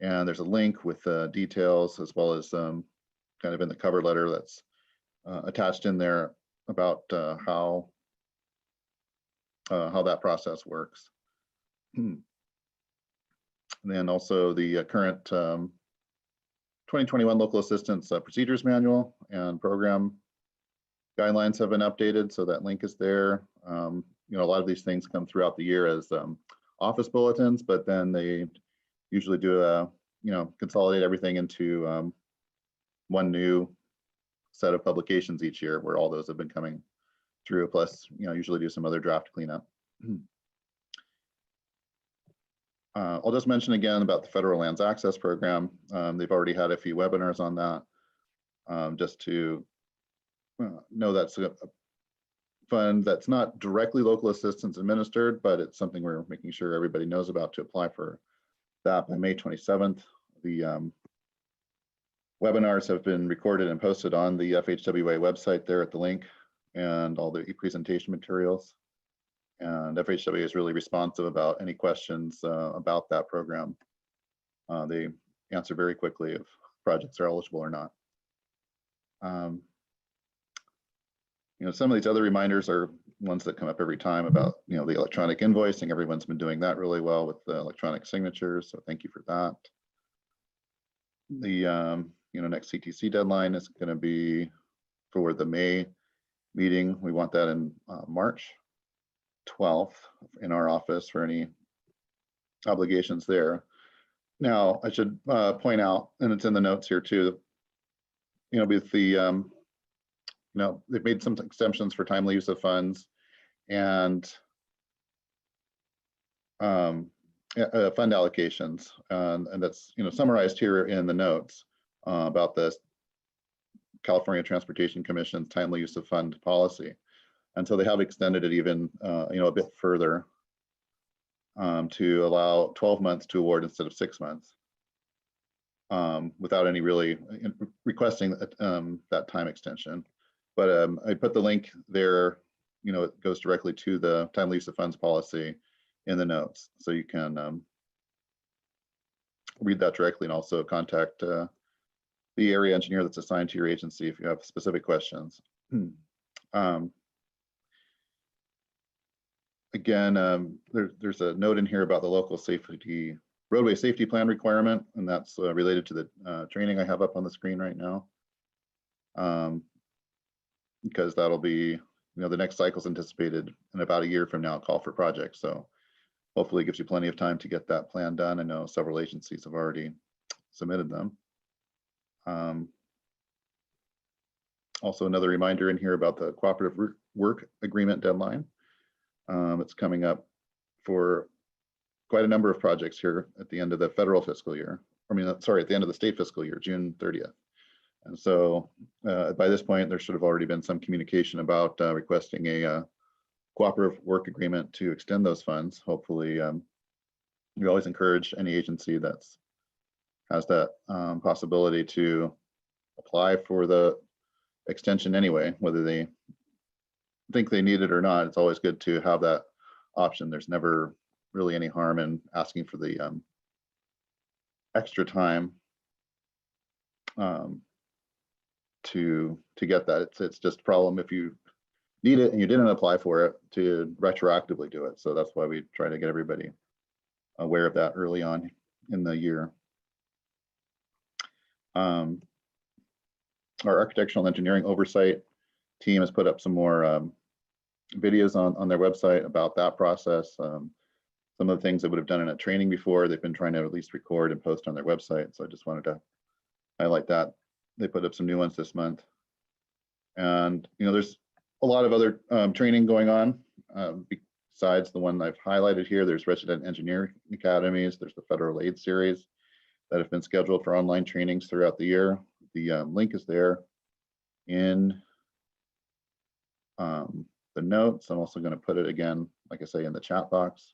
And there's a link with details as well as kind of in the cover letter that's attached in there about how that process works. And then also the current 2021 local assistance procedures manual and program guidelines have been updated, so that link is there. You know, a lot of these things come throughout the year as office bulletins, but then they usually do you know, consolidate everything into one new set of publications each year, where all those have been coming through, plus, you know, usually do some other draft cleanup. I'll just mention again about the Federal Lands Access Program. They've already had a few webinars on that, just to know that's a fund that's not directly local assistance administered, but it's something we're making sure everybody knows about to apply for that by May 27th. The webinars have been recorded and posted on the FHWA website there at the link, and all the e-presentation materials. And FHWA is really responsive about any questions about that program. They answer very quickly if projects are eligible or not. You know, some of these other reminders are ones that come up every time about, you know, the electronic invoicing. Everyone's been doing that really well with the electronic signatures, so thank you for that. The you know, next CTC deadline is going to be for the May meeting. We want that in March 12th in our office for any obligations there. Now, I should point out, and it's in the notes here too, you know, with the, you know, they've made some exemptions for timely use of funds and fund allocations, and that's, you know, summarized here in the notes about the California Transportation Commission's timely use of fund policy. And so they have extended it even, you know, a bit further to allow 12 months to award instead of 6 months, without any really requesting that time extension. But I put the link there, you know, it goes directly to the timely use of funds policy in the notes. So you can read that directly and also contact the area engineer that's assigned to your agency if you have specific questions. Again, there's a note in here about the local safety roadway safety plan requirement, and that's related to the training I have up on the screen right now. Because that'll be, you know, the next cycle is anticipated in about a year from now, call for projects. So hopefully it gives you plenty of time to get that plan done. I know several agencies have already submitted them. Also another reminder in here about the cooperative work agreement deadline. It's coming up for quite a number of projects here at the end of the federal fiscal year. I mean, sorry, at the end of the state fiscal year, June 30th. And so by this point, there should have already been some communication about requesting a cooperative work agreement to extend those funds. Hopefully, we always encourage any agency that's has that possibility to apply for the extension anyway, whether they think they need it or not. It's always good to have that option. There's never really any harm in asking for the extra time to get that. It's just a problem if you need it and you didn't apply for it to retroactively do it. So that's why we try to get everybody aware of that early on in the year. Our architectural engineering oversight team has put up some more videos on their website about that process. Some of the things they would have done in a training before, they've been trying to at least record and post on their website. So I just wanted to highlight that. They put up some new ones this month. And, you know, there's a lot of other training going on besides the one I've highlighted here. There's resident engineering academies. There's the federal aid series that have been scheduled for online trainings throughout the year. The link is there in the notes. I'm also going to put it again, like I say, in the chat box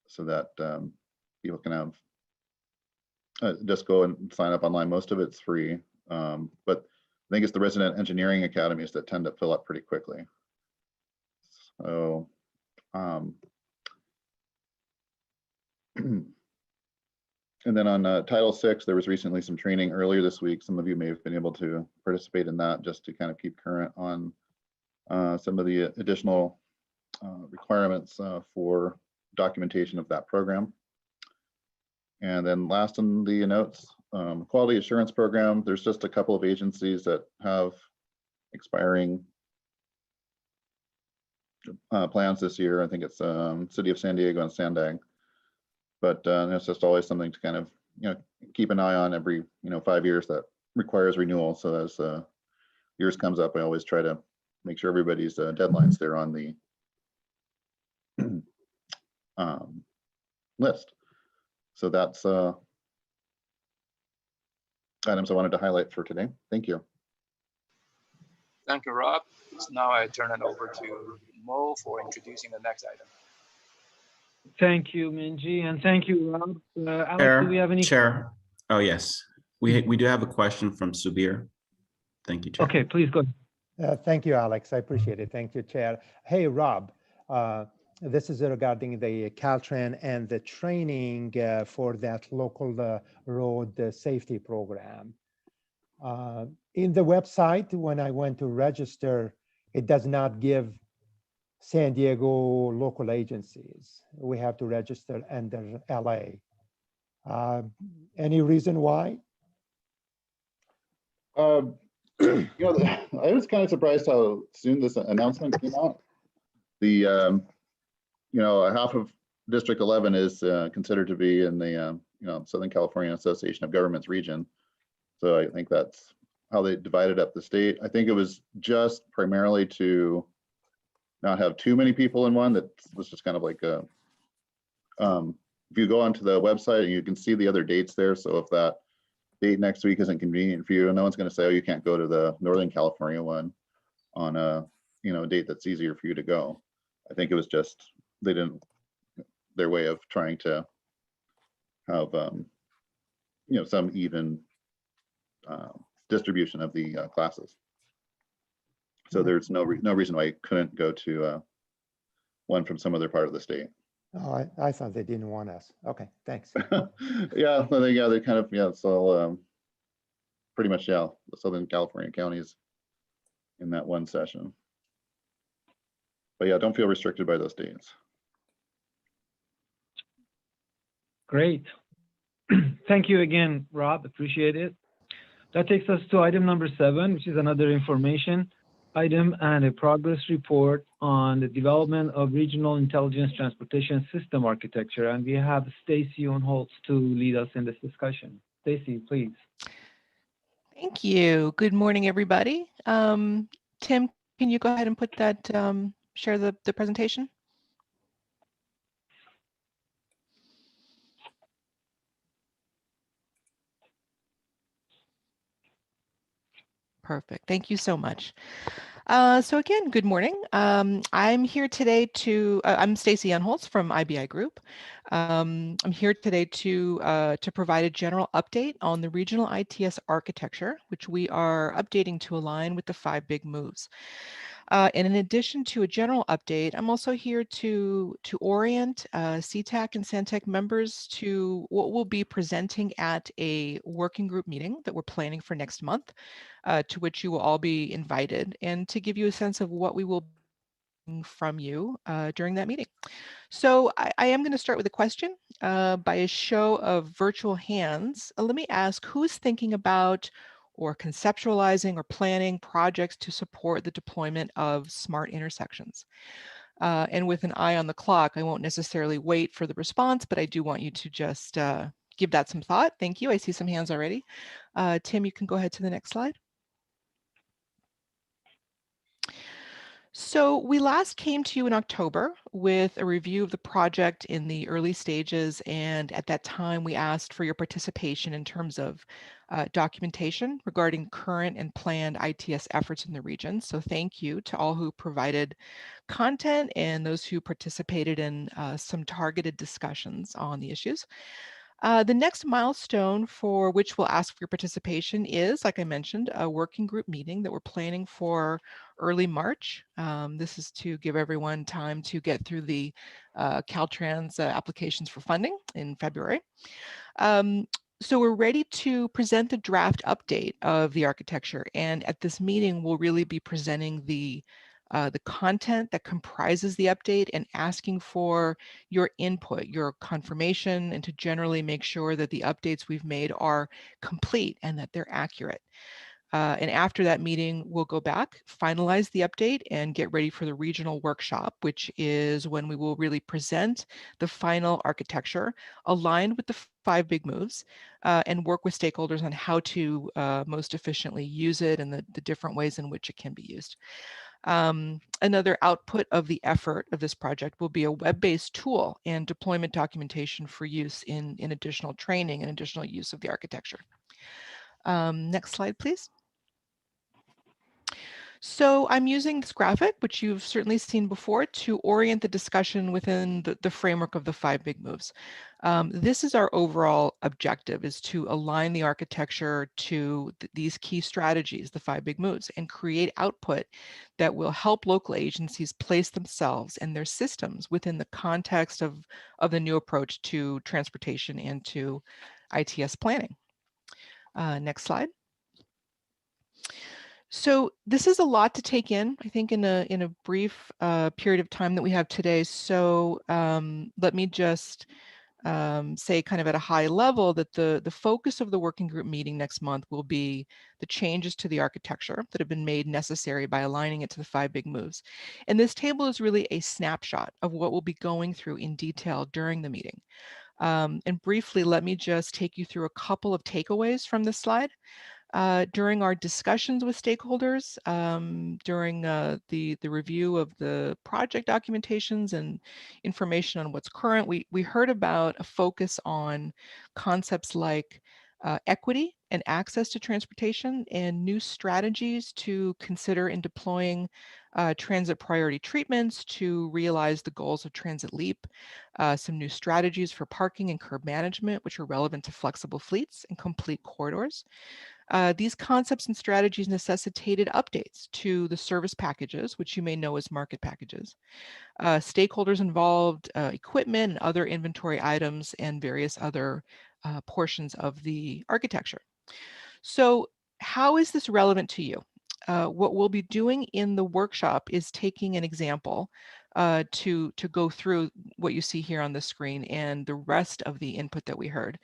so that people can have just go and sign up online. Most of it's free, but I think it's the resident engineering academies that tend to fill up pretty quickly. So, and then on Title VI, there was recently some training earlier this week. Some of you may have been able to participate in that just to kind of keep current on some of the additional requirements for documentation of that program. And then last on the notes, quality assurance program, there's just a couple of agencies that have expiring plans this year. I think it's City of San Diego and Sandag. But it's just always something to kind of, keep an eye on every, 5 years that requires renewal. So as years comes up, I always try to make sure everybody's deadlines there on the list. So that's items I wanted to highlight for today. Thank you. Thank you, Rob. So now I turn it over to Mo for introducing the next item. Thank you, Minji, and thank you, Rob. Alex, do we have any? Chair. Oh, yes. We do have a question from Subir. Thank you, Chair. Okay, please go ahead. Thank you, Alex. I appreciate it. Thank you, Chair. Hey, Rob. This is regarding the Caltrans and the training for that local road safety program. In the website, when I went to register, it does not give San Diego local agencies. We have to register under LA. Any reason why? I was kind of surprised how soon this announcement came out. The half of District 11 is considered to be in the Southern California Association of Governments region. So I think that's how they divided up the state. I think it was just primarily to not have too many people in one. That was just kind of like a, if you go onto the website and you can see the other dates there. So if that date next week isn't convenient for you, no one's going to say, oh, you can't go to the Northern California one on a date that's easier for you to go. I think it was just their way of trying to have some even distribution of the classes. So there's no reason why I couldn't go to one from some other part of the state. Oh, I thought they didn't want us. Okay, thanks. Yeah, they kind of, it's all pretty much, the Southern California counties in that one session. But yeah, don't feel restricted by those dates. Great. Thank you again, Rob. Appreciate it. That takes us to item number 7, which is another information item and a progress report on the development of regional intelligence transportation system architecture. And we have Stacy on Holtz to lead us in this discussion. Stacy, please. Thank you. Good morning, everybody. Tim, can you go ahead and put that, share the presentation? Perfect. Thank you so much. So again, good morning. I'm here today to, I'm Stacy Unholtz from IBI Group. I'm here today to provide a general update on the regional ITS architecture, which we are updating to align with the 5 big moves. And in addition to a general update, I'm also here to orient CTAC and Santec members to what we'll be presenting at a working group meeting that we're planning for next month, to which you will all be invited, and to give you a sense of what we will bring from you during that meeting. So I am going to start with a question by a show of virtual hands. Let me ask, who's thinking about or conceptualizing or planning projects to support the deployment of smart intersections? And with an eye on the clock, I won't necessarily wait for the response, but I do want you to just give that some thought. Thank you. I see some hands already. Tim, you can go ahead to the next slide. So we last came to you in October with a review of the project in the early stages, and at that time we asked for your participation in terms of documentation regarding current and planned ITS efforts in the region. So thank you to all who provided content and those who participated in some targeted discussions on the issues. The next milestone for which we'll ask for your participation is, like I mentioned, a working group meeting that we're planning for early March. This is to give everyone time to get through the Caltrans applications for funding in February. So we're ready to present the draft update of the architecture, and at this meeting, we'll really be presenting the content that comprises the update and asking for your input, your confirmation, and to generally make sure that the updates we've made are complete and that they're accurate. And after that meeting, we'll go back, finalize the update, and get ready for the regional workshop, which is when we will really present the final architecture aligned with the 5 big moves and work with stakeholders on how to most efficiently use it and the different ways in which it can be used. Another output of the effort of this project will be a web-based tool and deployment documentation for use in additional training and additional use of the architecture. Next slide, please. So I'm using this graphic, which you've certainly seen before, to orient the discussion within the framework of the 5 big moves. This is our overall objective, is to align the architecture to these key strategies, the 5 big moves, and create output that will help local agencies place themselves and their systems within the context of the new approach to transportation and to ITS planning. Next slide. So this is a lot to take in, I think, in a brief period of time that we have today. So let me just say kind of at a high level that the focus of the working group meeting next month will be the changes to the architecture that have been made necessary by aligning it to the 5 big moves. And this table is really a snapshot of what we'll be going through in detail during the meeting. And briefly, let me just take you through a couple of takeaways from this slide. During our discussions with stakeholders, during the review of the project documentations and information on what's current, we heard about a focus on concepts like equity and access to transportation and new strategies to consider in deploying transit priority treatments to realize the goals of Transit Leap, some new strategies for parking and curb management, which are relevant to flexible fleets and complete corridors. These concepts and strategies necessitated updates to the service packages, which you may know as market packages. Stakeholders involved equipment and other inventory items and various other portions of the architecture. So how is this relevant to you? What we'll be doing in the workshop is taking an example to go through what you see here on the screen and the rest of the input that we heard.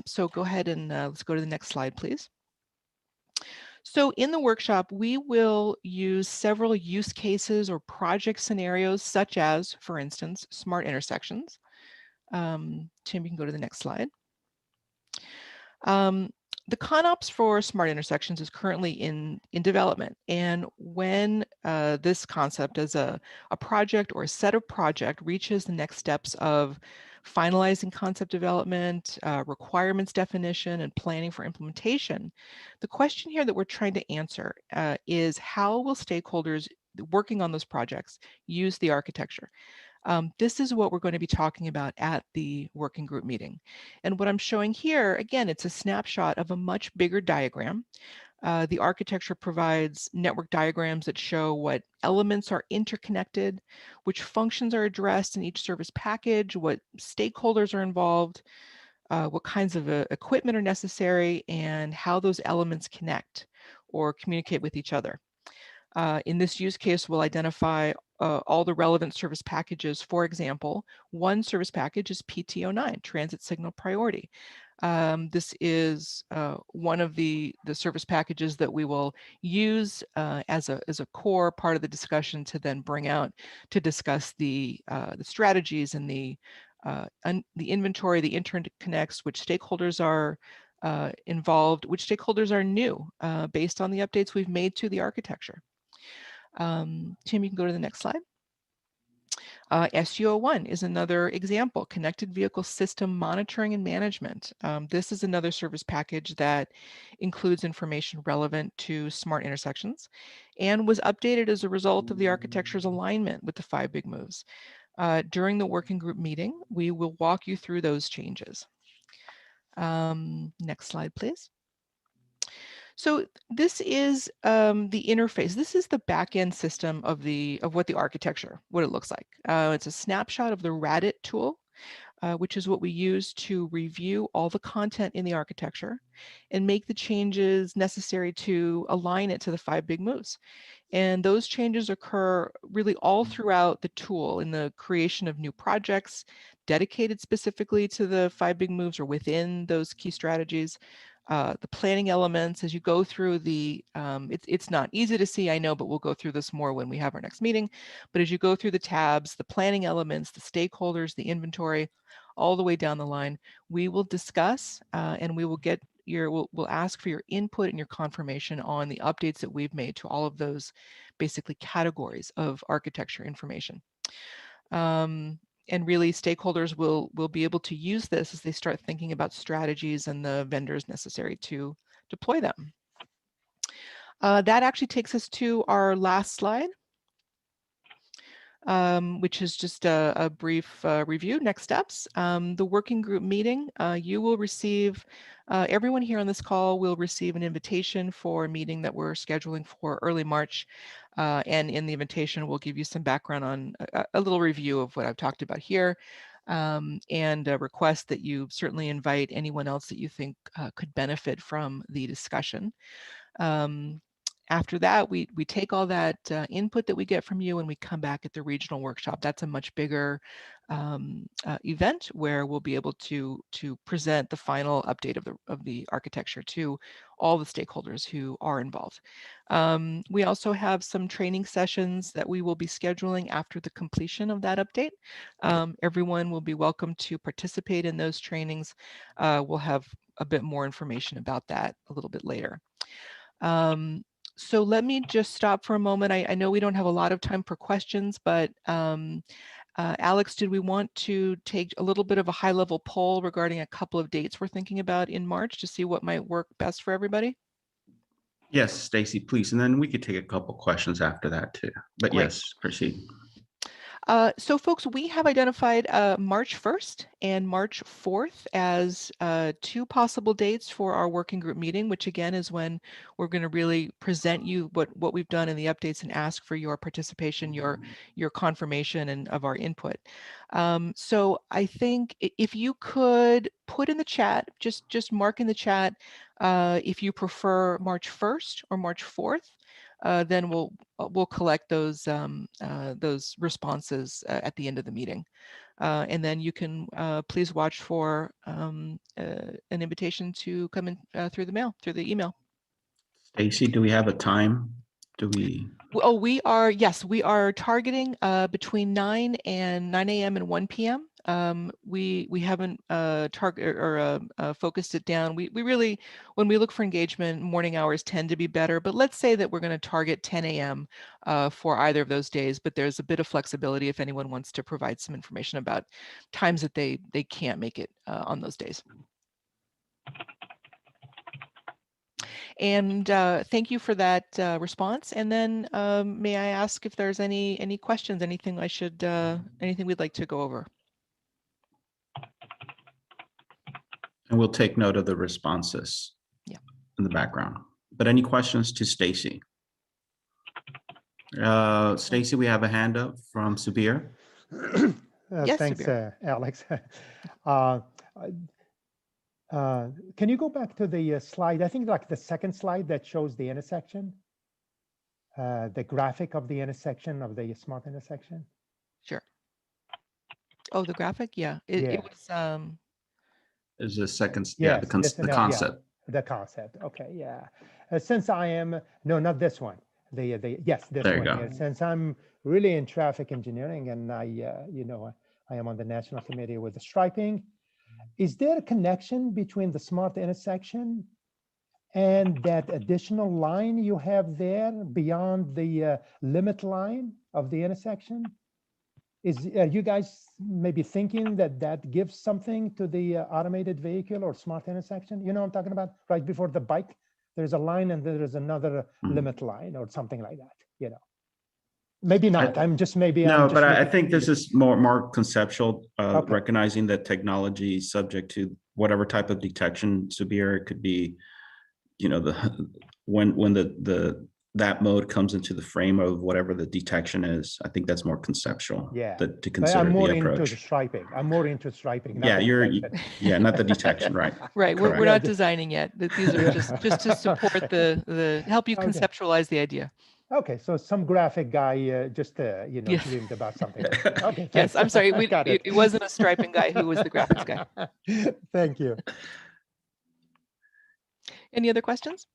So go ahead and let's go to the next slide, please. So in the workshop, we will use several use cases or project scenarios, such as, for instance, smart intersections. Tim, you can go to the next slide. The ConOps for smart intersections is currently in development. And when this concept as a project or a set of project reaches the next steps of finalizing concept development, requirements definition, and planning for implementation, the question here that we're trying to answer is how will stakeholders working on those projects use the architecture? This is what we're going to be talking about at the working group meeting. And what I'm showing here, again, it's a snapshot of a much bigger diagram. The architecture provides network diagrams that show what elements are interconnected, which functions are addressed in each service package, what stakeholders are involved, what kinds of equipment are necessary, and how those elements connect or communicate with each other. In this use case, we'll identify all the relevant service packages. For example, one service package is PT09, Transit Signal Priority. This is one of the service packages that we will use as a core part of the discussion to then bring out to discuss the strategies and the inventory, the interconnects, which stakeholders are involved, which stakeholders are new based on the updates we've made to the architecture. Tim, you can go to the next slide. SU01 is another example, Connected Vehicle System Monitoring and Management. This is another service package that includes information relevant to smart intersections and was updated as a result of the architecture's alignment with the 5 big moves. During the working group meeting, we will walk you through those changes. Next slide, please. So this is the interface. This is the back-end system of what the architecture, what it looks like. It's a snapshot of the Radit tool, which is what we use to review all the content in the architecture and make the changes necessary to align it to the 5 big moves. And those changes occur really all throughout the tool in the creation of new projects dedicated specifically to the 5 big moves or within those key strategies. The planning elements as you go through it's not easy to see, I know, but we'll go through this more when we have our next meeting. But as you go through the tabs, the planning elements, the stakeholders, the inventory, all the way down the line, we will discuss and we will get we'll ask for your input and your confirmation on the updates that we've made to all of those basically categories of architecture information. And really stakeholders will be able to use this as they start thinking about strategies and the vendors necessary to deploy them. That actually takes us to our last slide, which is just a brief review. Next steps, the working group meeting. You will receive, everyone here on this call will receive an invitation for a meeting that we're scheduling for early March. And in the invitation, we'll give you some background on a little review of what I've talked about here, and a request that you certainly invite anyone else that you think could benefit from the discussion. After that, we take all that input that we get from you and we come back at the regional workshop. That's a much bigger event where we'll be able to present the final update of the architecture to all the stakeholders who are involved. We also have some training sessions that we will be scheduling after the completion of that update. Everyone will be welcome to participate in those trainings. We'll have a bit more information about that a little bit later. So let me just stop for a moment. I know we don't have a lot of time for questions, but Alex, did we want to take a little bit of a high-level poll regarding a couple of dates we're thinking about in March to see what might work best for everybody? Yes, Stacy, please. And then we could take a couple questions after that too. But Great. yes, proceed. So folks, we have identified March 1st and March 4th as 2 possible dates for our working group meeting, which again is when we're going to really present you what we've done in the updates and ask for your participation, your confirmation and of our input. So I think if you could put in the chat, just mark in the chat if you prefer March 1st or March 4th. Then we'll collect those responses at the end of the meeting, and then you can please watch for an invitation to come in through the email. Stacy, do we have a time? Do we? Oh, we are targeting between 9 a.m. and 1 p.m. We haven't focused it down. We really, when we look for engagement, morning hours tend to be better, but let's say that we're going to target 10 a.m. For either of those days, but there's a bit of flexibility if anyone wants to provide some information about times that they can't make it on those days. And thank you for that response. And then may I ask if there's any questions, anything we'd like to go over? And we'll take note of the responses in the background. But any questions to Stacy? Stacy, we have a hand up from Subir. Yes, thanks, Alex. Can you go back to the slide? I think like the second slide that shows the intersection, the graphic of the intersection of the smart intersection. Sure. Oh, the graphic? Yeah. It was. Is the second? Yes, the concept. Yeah, the concept. Okay. Yeah. Since I am not this one. Yes, this there one. You go. Here. Since I'm really in traffic engineering and I am on the national committee with the striping. Is there a connection between the smart intersection and that additional line you have there beyond the limit line of the intersection? Are you guys maybe thinking that gives something to the automated vehicle or smart intersection? You know what I'm talking about? Right before the bike, there's a line and there is another limit line or something like that, Maybe not. I think this is more conceptual, recognizing that technology is subject to whatever type of detection, Subir, it could be, you know, when that mode comes into the frame of whatever the detection is. I think that's more conceptual. Yeah, to but consider I'm more the into the approach. striping. I'm more into striping. not Yeah, the detection. not the detection, right? Right, we're Correct. not designing yet. These are Yeah. just to support the help you Okay. conceptualize the idea. Okay, so some graphic guy just you know, Yes. dreamed about something. Okay, Yes, thanks. I'm sorry. Got it. It wasn't a striping guy who was the graphics guy. Thank you. Any other questions?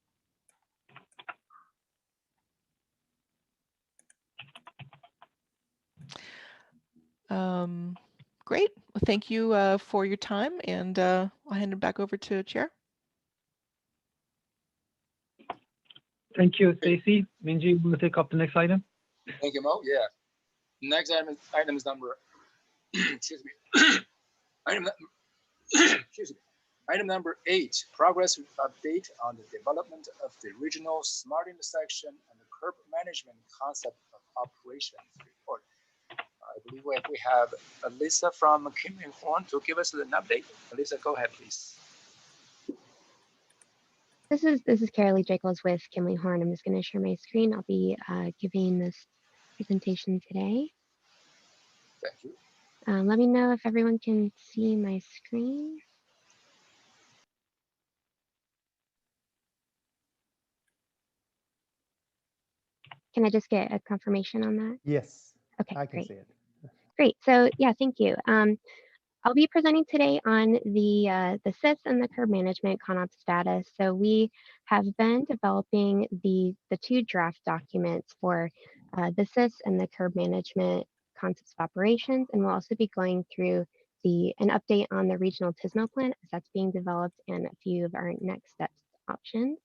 Great. Well, thank you for your time, and I'll hand it back over to Chair. Thank you, Stacy. Minji, will you take up the next item? Thank you, Mo. Yeah. Next item is number, excuse me. Excuse me. Item number 8, progress update on the development of the regional smart intersection and the curb management concept of operations report. I believe we have Alyssa from Kimley Horn to give us an update. Alyssa, go ahead, please. This is Carolee Jacobs with Kimley Horn. I'm just going to share my screen. I'll be giving this presentation today. Thank you. Let me know if everyone can see my screen. Can I just get a confirmation on that? Yes. Okay, I can great. see it. Great. So yeah, thank you. I'll be presenting today on the SIS and the curb management CONOP status. So we have been developing the 2 draft documents for the SIS and the curb management concepts of operations, and we'll also be going through an update on the regional TISMO plan as that's being developed and a few of our next steps options.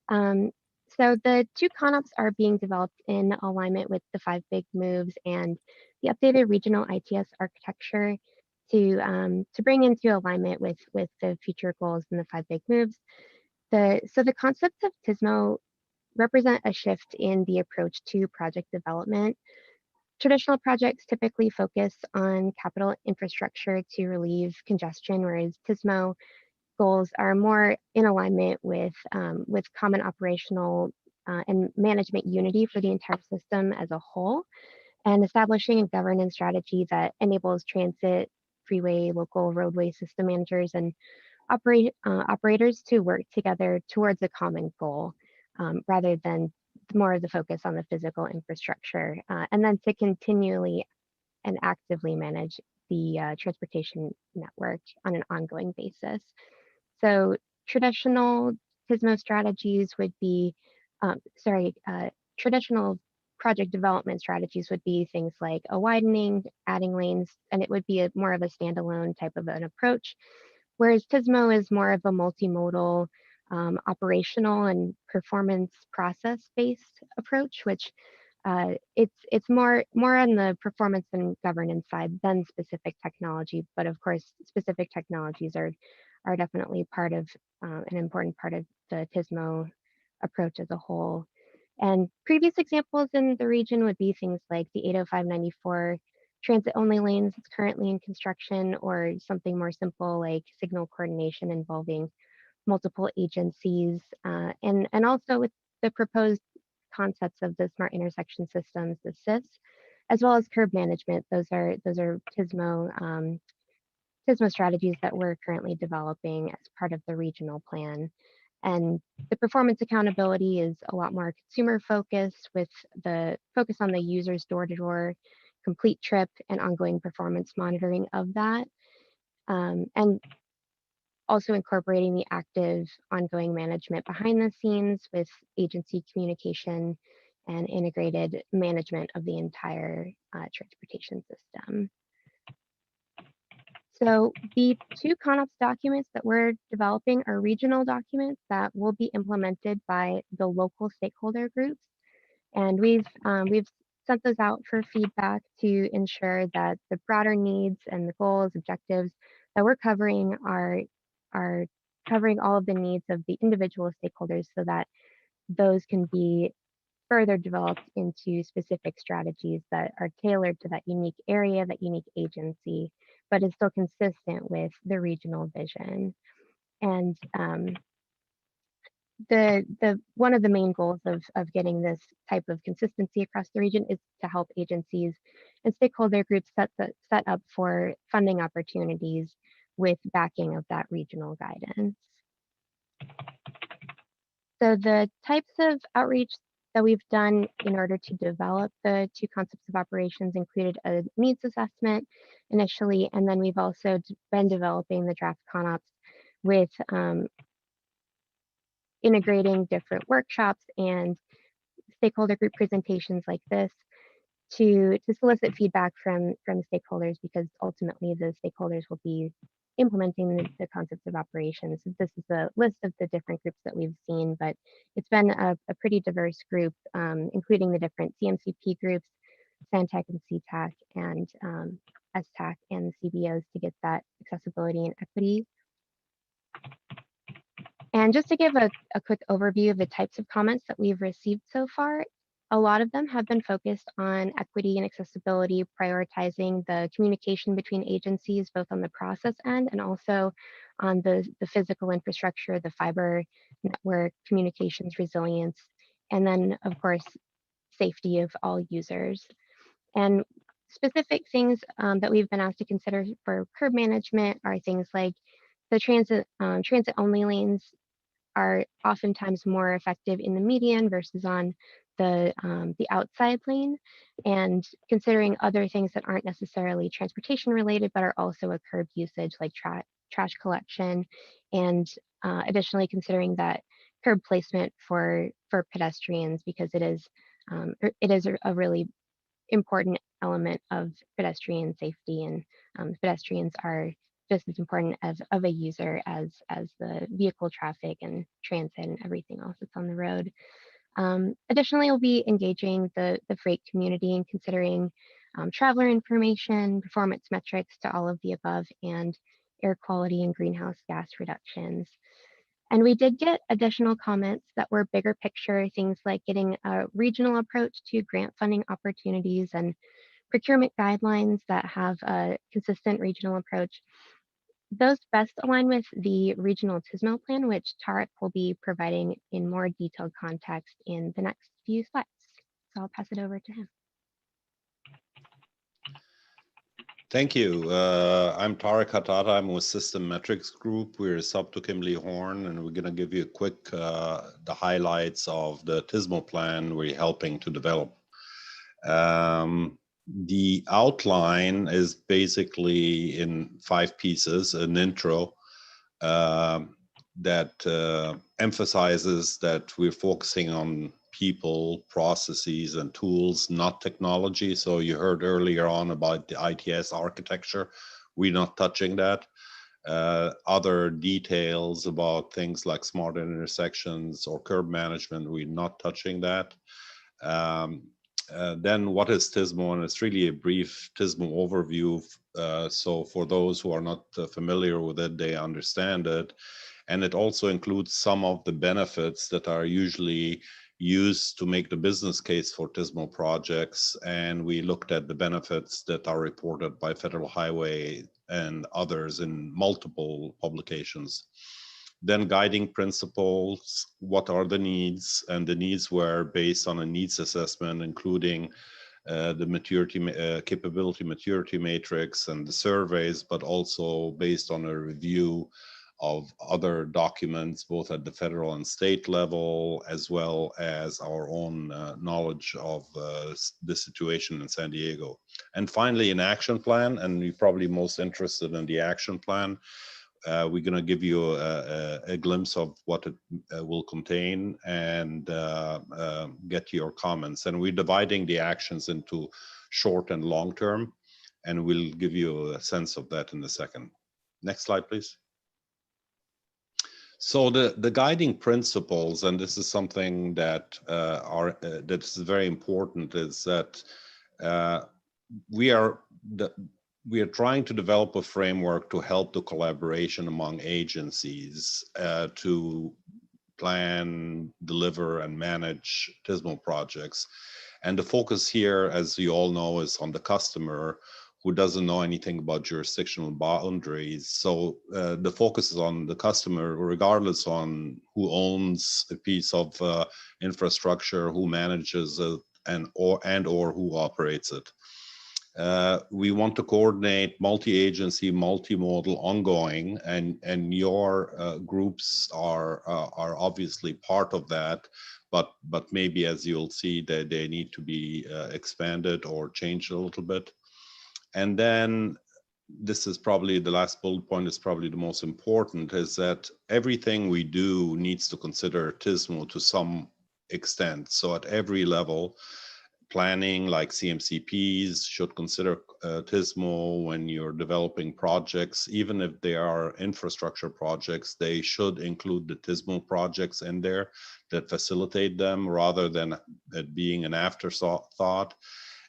So the 2 CONOPs are being developed in alignment with the 5 big moves and the updated regional ITS architecture to bring into alignment with the future goals and the 5 big moves. So the concepts of TISMO represent a shift in the approach to project development. Traditional projects typically focus on capital infrastructure to relieve congestion, whereas TISMO goals are more in alignment with common operational and management unity for the entire system as a whole, and establishing a governance strategy that enables transit, freeway, local roadway system managers, and operators to work together towards a common goal, rather than more of the focus on the physical infrastructure, and then to continually and actively manage the transportation network on an ongoing basis. So traditional TISMO strategies would be, traditional project development strategies would be things like a widening, adding lanes, and it would be more of a standalone type of an approach. Whereas TISMO is more of a multimodal, operational and performance process-based approach, which it's more on the performance and governance side than specific technology. But of course, specific technologies are definitely part of an important part of the TISMO approach as a whole. And previous examples in the region would be things like the 805-94 transit-only lanes that's currently in construction, or something more simple like signal coordination involving multiple agencies, and also with the proposed concepts of the smart intersection systems, the SIS, as well as curb management. Those are TISMO strategies that we're currently developing as part of the regional plan. And the performance accountability is a lot more consumer focused, with the focus on the user's door-to-door complete trip and ongoing performance monitoring of that. And also incorporating the active ongoing management behind the scenes with agency communication and integrated management of the entire transportation system. So the 2 CONOPS documents that we're developing are regional documents that will be implemented by the local stakeholder groups. And we've sent those out for feedback to ensure that the broader needs and the goals, objectives that we're covering are covering all of the needs of the individual stakeholders, so that those can be further developed into specific strategies that are tailored to that unique area, that unique agency, but is still consistent with the regional vision. And one of the main goals of getting this type of consistency across the region is to help agencies and stakeholder groups set up for funding opportunities with backing of that regional guidance. So the types of outreach that we've done in order to develop the two concepts of operations included a needs assessment initially, and then we've also been developing the draft ConOps with integrating different workshops and stakeholder group presentations like this to solicit feedback from stakeholders, because ultimately the stakeholders will be implementing the concepts of operations. This is a list of the different groups that we've seen, but it's been a pretty diverse group, including the different CMCP groups, SANTAC and CTAC, and STAC and CBOs to get that accessibility and equity. And just to give a quick overview of the types of comments that we've received so far, a lot of them have been focused on equity and accessibility, prioritizing the communication between agencies, both on the process end and also on the physical infrastructure, the fiber network, communications resilience, and then of course, safety of all users. And specific things that we've been asked to consider for curb management are things like the transit only lanes are oftentimes more effective in the median versus on the outside lane, and considering other things that aren't necessarily transportation related but are also a curb usage like trash collection, and additionally considering that curb placement for pedestrians, because it is a really important element of pedestrian safety, and pedestrians are just as important of a user as the vehicle traffic and transit and everything else that's on the road. Additionally, we'll be engaging the freight community and considering traveler information, performance metrics to all of the above, and air quality and greenhouse gas reductions. And we did get additional comments that were bigger picture, things like getting a regional approach to grant funding opportunities and procurement guidelines that have a consistent regional approach. Those best align with the regional TISMO plan, which Tarek will be providing in more detailed context in the next few slides. So I'll pass it over to him. Thank you. I'm Tarek Hatata. I'm with System Metrics Group. We're sub to Kimberly Horn, and we're going to give you a quick the highlights of the TISMO plan we're helping to develop. The outline is basically in 5 pieces: an intro that emphasizes that we're focusing on people, processes, and tools, not technology. So you heard earlier on about the ITS architecture. We're not touching that. Other details about things like smart intersections or curb management, we're not touching that. Then what is TISMO? And it's really a brief TISMO overview. So for those who are not familiar with it, they understand it. And it also includes some of the benefits that are usually used to make the business case for TISMO projects. And we looked at the benefits that are reported by Federal Highway and others in multiple publications. Then guiding principles, what are the needs? And the needs were based on a needs assessment, including the maturity, capability maturity matrix and the surveys, but also based on a review of other documents, both at the federal and state level, as well as our own knowledge of the situation in San Diego. And finally, an action plan, and you're probably most interested in the action plan. We're going to give you a glimpse of what it will contain and get your comments. And we're dividing the actions into short and long term, and we'll give you a sense of that in a second. Next slide, please. So the guiding principles, and this is something that that's very important, is that we are trying to develop a framework to help the collaboration among agencies to plan, deliver, and manage TISMO projects. And the focus here, as you all know, is on the customer, who doesn't know anything about jurisdictional boundaries. So the focus is on the customer, regardless on who owns a piece of infrastructure, who manages it, and or who operates it. We want to coordinate multi-agency, multimodal, ongoing, and your groups are obviously part of that, but maybe, as you'll see, that they need to be expanded or changed a little bit. And then this is probably the last bullet point, is probably the most important, is that everything we do needs to consider TISMO to some extent. So at every level, planning like CMCPs should consider TISMO when you're developing projects. Even if they are infrastructure projects, they should include the TISMO projects in there that facilitate them, rather than it being an afterthought.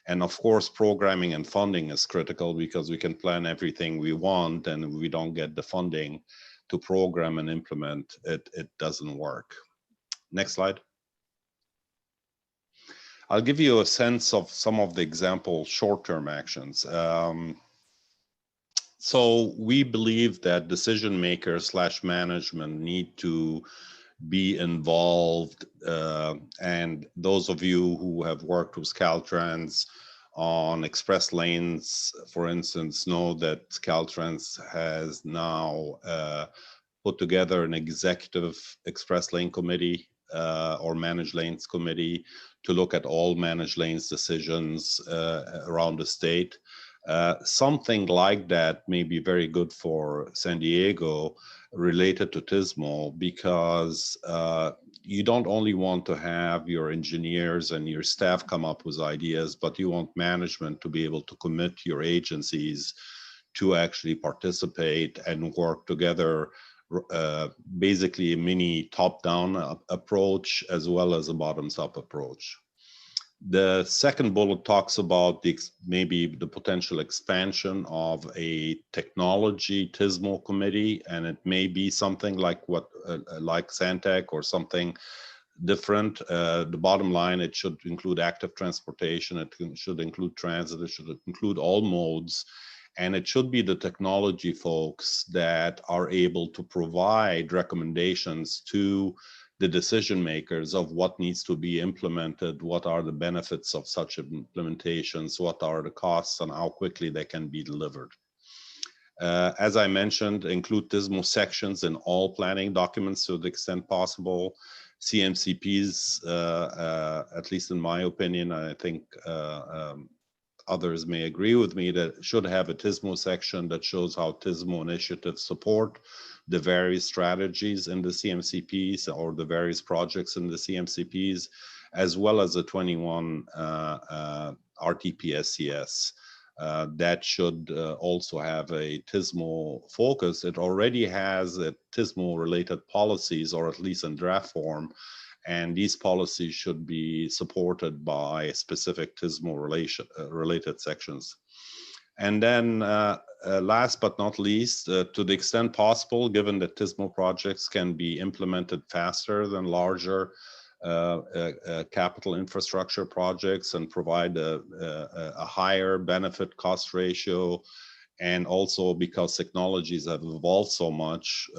And of course, programming and funding is critical, because we can plan everything we want, and if we don't get the funding to program and implement it, it doesn't work. Next slide. I'll give you a sense of some of the example short-term actions. So we believe that decision makers / management need to be involved, and those of you who have worked with Caltrans on express lanes, for instance, know that Caltrans has now put together an executive express lane committee or managed lanes committee to look at all managed lanes decisions around the state. Something like that may be very good for San Diego related to TISMO, because you don't only want to have your engineers and your staff come up with ideas, but you want management to be able to commit your agencies to actually participate and work together, basically a mini top-down approach as well as a bottoms-up approach. The second bullet talks about maybe the potential expansion of a technology TISMO committee, and it may be something like like Santec or something different. The bottom line, it should include active transportation, it should include transit, it should include all modes, and it should be the technology folks that are able to provide recommendations to the decision makers of what needs to be implemented, what are the benefits of such implementations, what are the costs, and how quickly they can be delivered. As I mentioned, include TISMO sections in all planning documents to the extent possible. CMCPs, at least in my opinion, I think others may agree with me, that should have a TISMO section that shows how TISMO initiatives support the various strategies in the CMCPs or the various projects in the CMCPs, as well as the 21 RTP-SCS. That should also have a TISMO focus. It already has a TISMO-related policies, or at least in draft form, and these policies should be supported by specific TISMO-related sections. And then last but not least, to the extent possible, given that TISMO projects can be implemented faster than larger capital infrastructure projects and provide a higher benefit cost ratio, and also because technologies have evolved so much,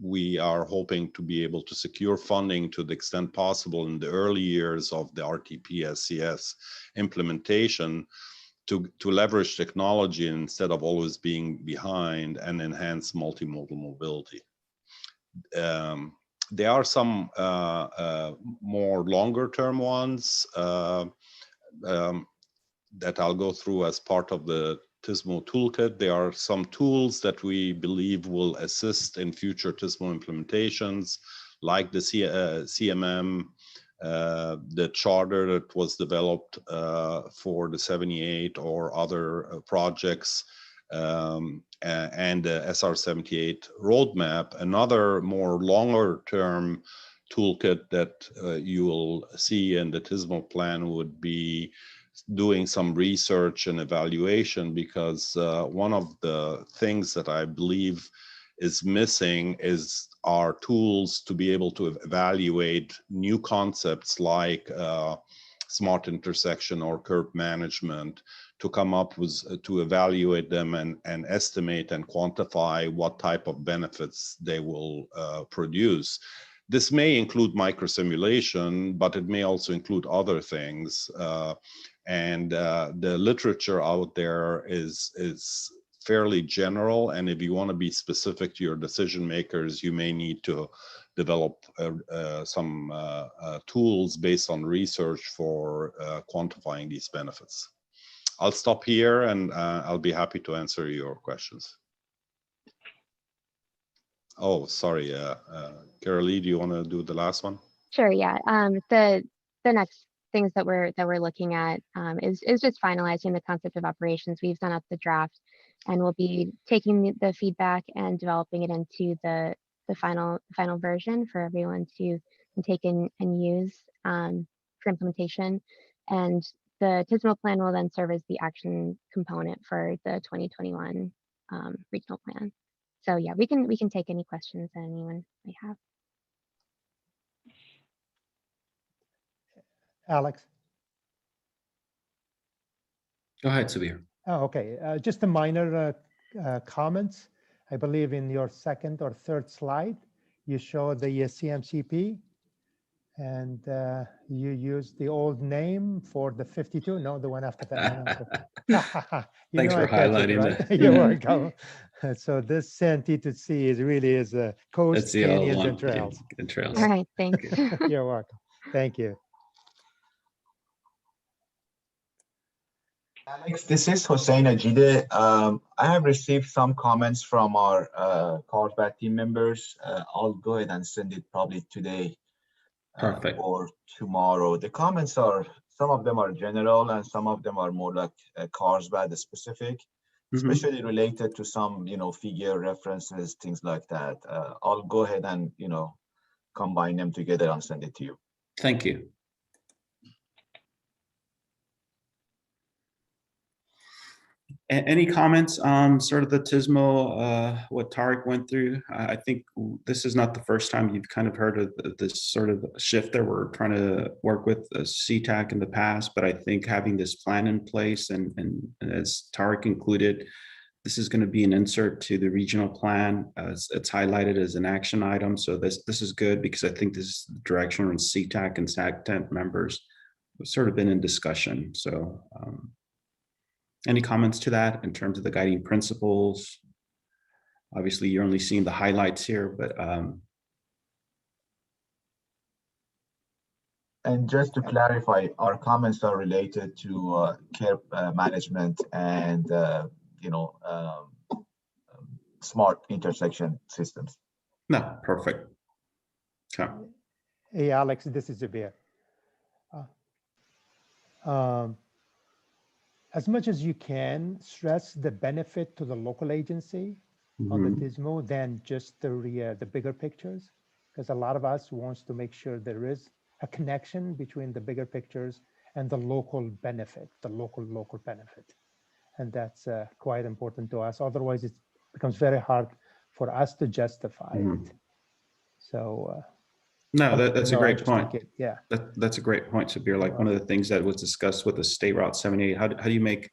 we are hoping to be able to secure funding to the extent possible in the early years of the RTP-SCS implementation to leverage technology instead of always being behind, and enhance multimodal mobility. There are some more longer term ones that I'll go through as part of the TISMO toolkit. There are some tools that we believe will assist in future TISMO implementations, like the CMM, the charter that was developed for the 78 or other projects, and the SR78 roadmap. Another more longer term toolkit that you will see in the TISMO plan would be doing some research and evaluation, because one of the things that I believe is missing is our tools to be able to evaluate new concepts like smart intersection or curb management, to come up with, to evaluate them and estimate and quantify what type of benefits they will produce. This may include microsimulation, but it may also include other things. The literature out there is fairly general. And if you want to be specific to your decision makers, you may need to develop some tools based on research for quantifying these benefits. I'll stop here and I'll be happy to answer your questions. Oh, sorry, Carolee, do you want to do the last one? Sure, yeah. The next things that we're looking at is just finalizing the concept of operations. We've done up the draft, and we'll be taking the feedback and developing it into the final version for everyone to take and use for implementation. And the TISMO plan will then serve as the action component for the 2021 regional plan. So yeah, we can take any questions that anyone may have. Alex? Go ahead, Subir. Oh, okay. Just a minor comments. I believe in your second or third slide, you show the CMCP, and you used the old name for the 52. No, the one after that. Thanks for highlighting that. You're welcome. So this Ctc is really a coast, canyons, and trails. All right, thanks. You're welcome. Thank you. Alex, this is Hossein Ajide. I have received some comments from our Carlsbad team members. I'll go ahead and send it probably today or tomorrow. The comments are, some of them are general and some of them are more like Carlsbad specific, especially related to some, figure references, things like that. I'll go ahead and, combine them together and send it to you. Thank you. Any comments on sort of the TISMO, what Tariq went through? I think this is not the first time you've kind of heard of this sort of shift that we're trying to work with CTAC in the past, but I think having this plan in place and as Tariq included, this is going to be an insert to the regional plan. It's highlighted as an action item. So this is good because I think this is the direction when CTAC and SACTENT members have sort of been in discussion. So any comments to that in terms of the guiding principles? Obviously, you're only seeing the highlights here, but and just to clarify, our comments are related to care management and smart intersection systems. No, perfect. Okay. Hey, Alex, this is Zubair. As much as you can stress the benefit to the local agency on the TISMO than just the bigger pictures, because a lot of us wants to make sure there is a connection between the bigger pictures and the local benefit, the local benefit. And that's quite important to us. Otherwise, it becomes very hard for us to justify it. So no, that's a great point. Yeah, that's a great point, Sabir. Like one of the things that was discussed with the State Route 78, how do you make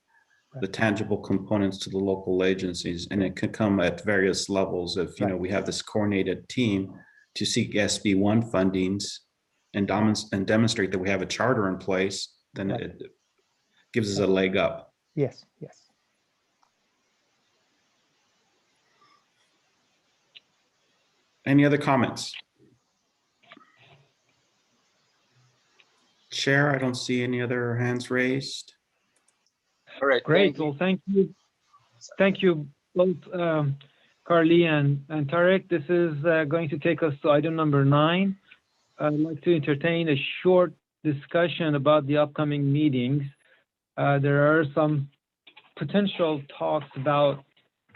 the tangible components to the local agencies? And it could come at various levels. If we have this coordinated team to seek SB1 fundings and demonstrate that we have a charter in place, then it gives us a leg up. Yes, yes. Any other comments? Chair, I don't see any other hands raised. All right, great. Well, thank you. Thank you both, Carly and Tariq. This is going to take us to item number 9. I'd like to entertain a short discussion about the upcoming meetings. There are some potential talks about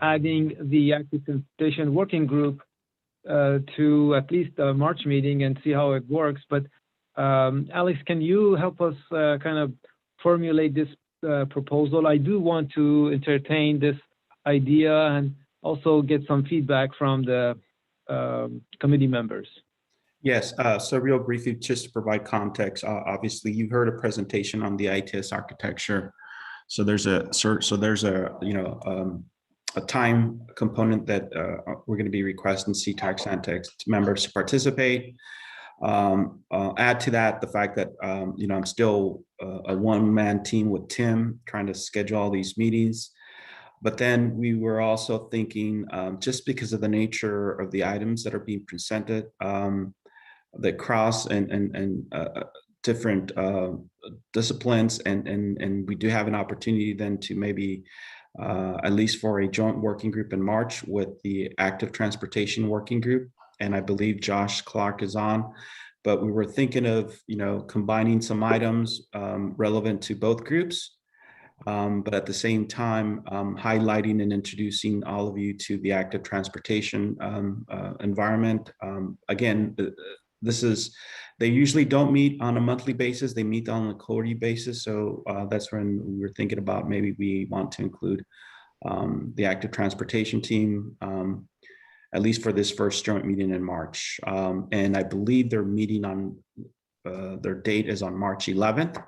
adding the active consultation working group to at least the March meeting and see how it works. But Alex, can you help us kind of formulate this proposal? I do want to entertain this idea and also get some feedback from the committee members. Yes, so real briefly, just to provide context, obviously you've heard a presentation on the ITS architecture. So there's a a time component that we're going to be requesting CTAC Santex members to participate. Add to that the fact that I'm still a one-man team with Tim trying to schedule all these meetings. But then we were also thinking, just because of the nature of the items that are being presented, that cross and different disciplines, and we do have an opportunity then to maybe at least for a joint working group in March with the active transportation working group, and I believe Josh Clark is on. But we were thinking of combining some items relevant to both groups, but at the same time highlighting and introducing all of you to the active transportation environment. Again, they usually don't meet on a monthly basis, they meet on a quarterly basis. So that's when we were thinking about maybe we want to include the active transportation team, at least for this first joint meeting in March. And I believe their meeting on their date is on March 11th.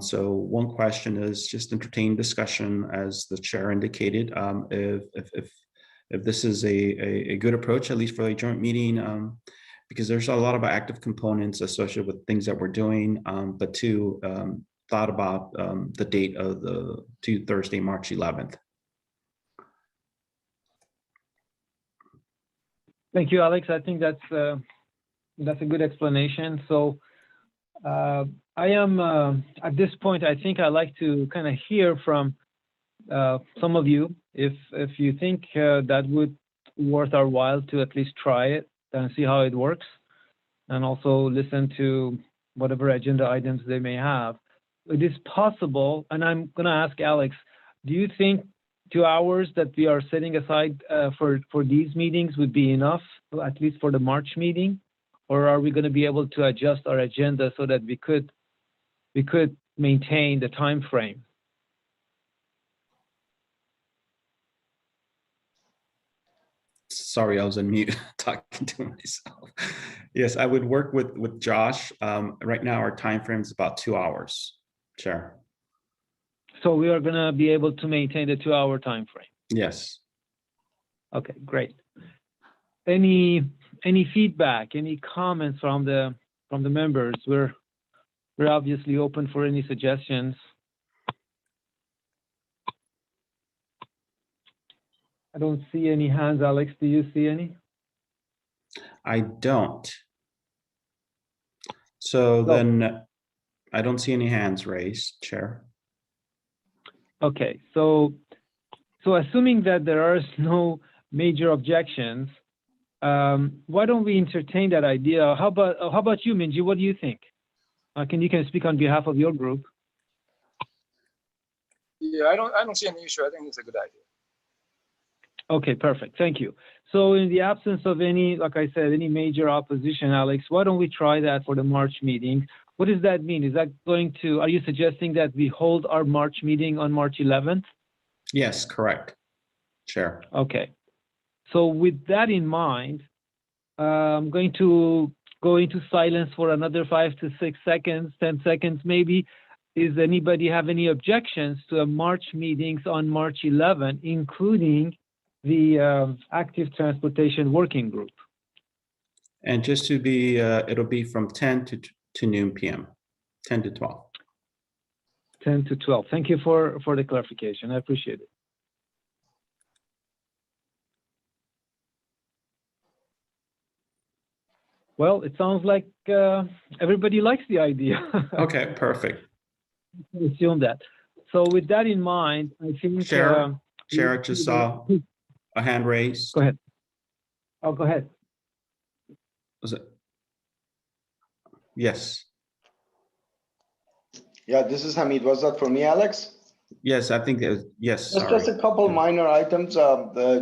So one question is just entertain discussion, as the chair indicated, if this is a good approach, at least for a joint meeting, because there's a lot of active components associated with things that we're doing, but two, thought about the date of Thursday, March 11th. Thank you, Alex. I think that's a good explanation. So I am at this point, I think I'd like to kind of hear from some of you if you think that would worth our while to at least try it and see how it works, and also listen to whatever agenda items they may have. It is possible, and I'm going to ask Alex, do you think 2 hours that we are setting aside for these meetings would be enough, at least for the March meeting? Or are we going to be able to adjust our agenda so that we could maintain the time frame? Sorry, I was on mute talking to myself. Yes, I would work with Josh. Right now, our time frame is about 2 hours, Chair. So we are going to be able to maintain the 2-hour time frame. Yes. Okay, great. Any feedback, any comments from the members? We're obviously open for any suggestions. I don't see any hands. Alex, do you see any? I don't. So then I don't see any hands raised, Chair. Okay, so assuming that there are no major objections, why don't we entertain that idea? How about you, Minji? What do you think? You can speak on behalf of your group. Yeah, I don't see any issue. I think it's a good idea. Okay, perfect. Thank you. So in the absence of any, like I said, any major opposition, Alex, why don't we try that for the March meeting? What does that mean? Is that are you suggesting that we hold our March meeting on March 11th? Yes, correct, Chair. Okay. So with that in mind, I'm going to go into silence for another 5 to 6 seconds, 10 seconds maybe. Is anybody have any objections to a March meetings on March 11, including the active transportation working group? And just to be, it'll be from 10 to noon p.m., 10 to 12. 10 to 12. Thank you for the clarification. I appreciate it. Well, it sounds like everybody likes the idea. Okay, perfect. I assume that. So with that in mind, I think... Chair, I just saw a hand raised. Go ahead. Oh, go ahead. Was it? Yes. Yeah, this is Hamid. Was that for me, Alex? Yes, I think yes. Just a couple minor items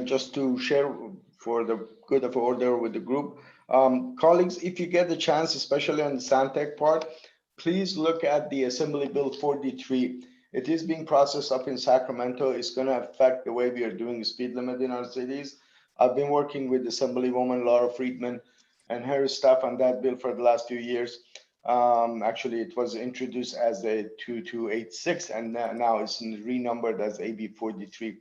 just to share for the good of order with the group. Colleagues, if you get the chance, especially on the Santec part, please look at the Assembly Bill 43. It is being processed up in Sacramento. It's going to affect the way we are doing the speed limit in our cities. I've been working with Assemblywoman Laura Friedman and her staff on that bill for the last few years. Actually, it was introduced as a 2286, and now it's renumbered as AB 43.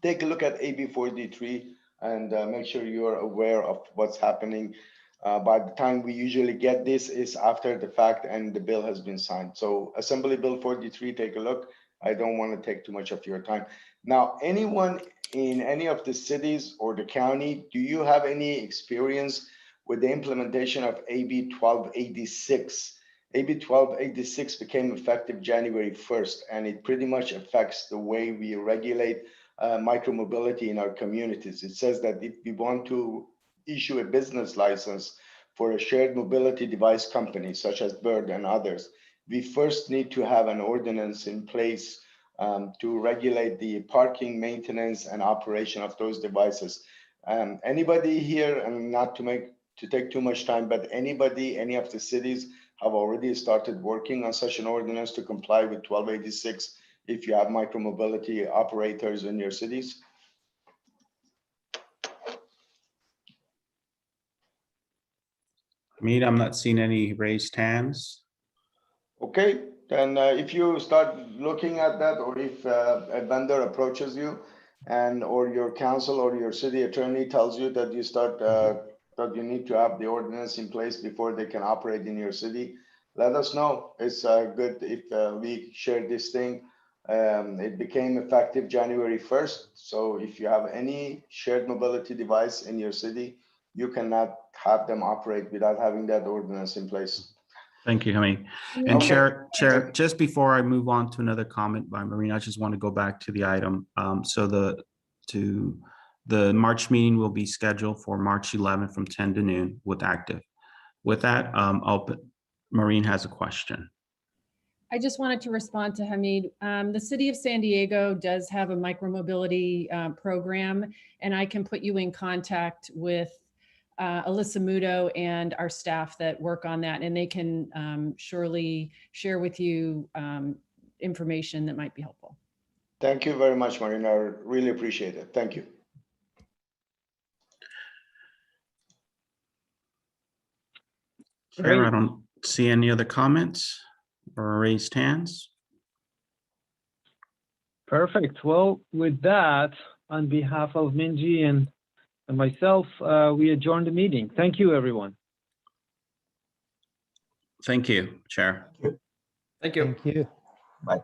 Take a look at AB 43 and make sure you're aware of what's happening. By the time we usually get this is after the fact and the bill has been signed. So Assembly Bill 43, take a look. I don't want to take too much of your time. Now, anyone in any of the cities or the county, do you have any experience with the implementation of AB 1286? AB 1286 became effective January 1st, and it pretty much affects the way we regulate micromobility in our communities. It says that if we want to issue a business license for a shared mobility device company, such as Bird and others, we first need to have an ordinance in place to regulate the parking, maintenance, and operation of those devices. Anybody here, and not to take too much time, but any of the cities have already started working on such an ordinance to comply with 1286 if you have micromobility operators in your cities? I'm not seeing any raised hands. Okay, then if you start looking at that, or if a vendor approaches you and or your council or your city attorney tells you that you start that you need to have the ordinance in place before they can operate in your city, let us know. It's good if we share this thing. It became effective January 1st. So if you have any shared mobility device in your city, you cannot have them operate without having that ordinance in place. Thank you, Hamid. And Chair, just before I move on to another comment by Marina, I just want to go back to the item. So the March meeting will be scheduled for March 11th from 10 to noon with active. With that, Maureen has a question. I just wanted to respond to Hamid. The city of San Diego does have a micromobility program, and I can put you in contact with Alyssa Muto and our staff that work on that, and they can surely share with you information that might be helpful. Thank you very much, Marina. I really appreciate it. Thank you. Chair, I don't see any other comments or raised hands. Perfect. Well, with that, on behalf of Minji and myself, we adjourn the meeting. Thank you, everyone. Thank you, Chair. Thank you. Thank you. Bye.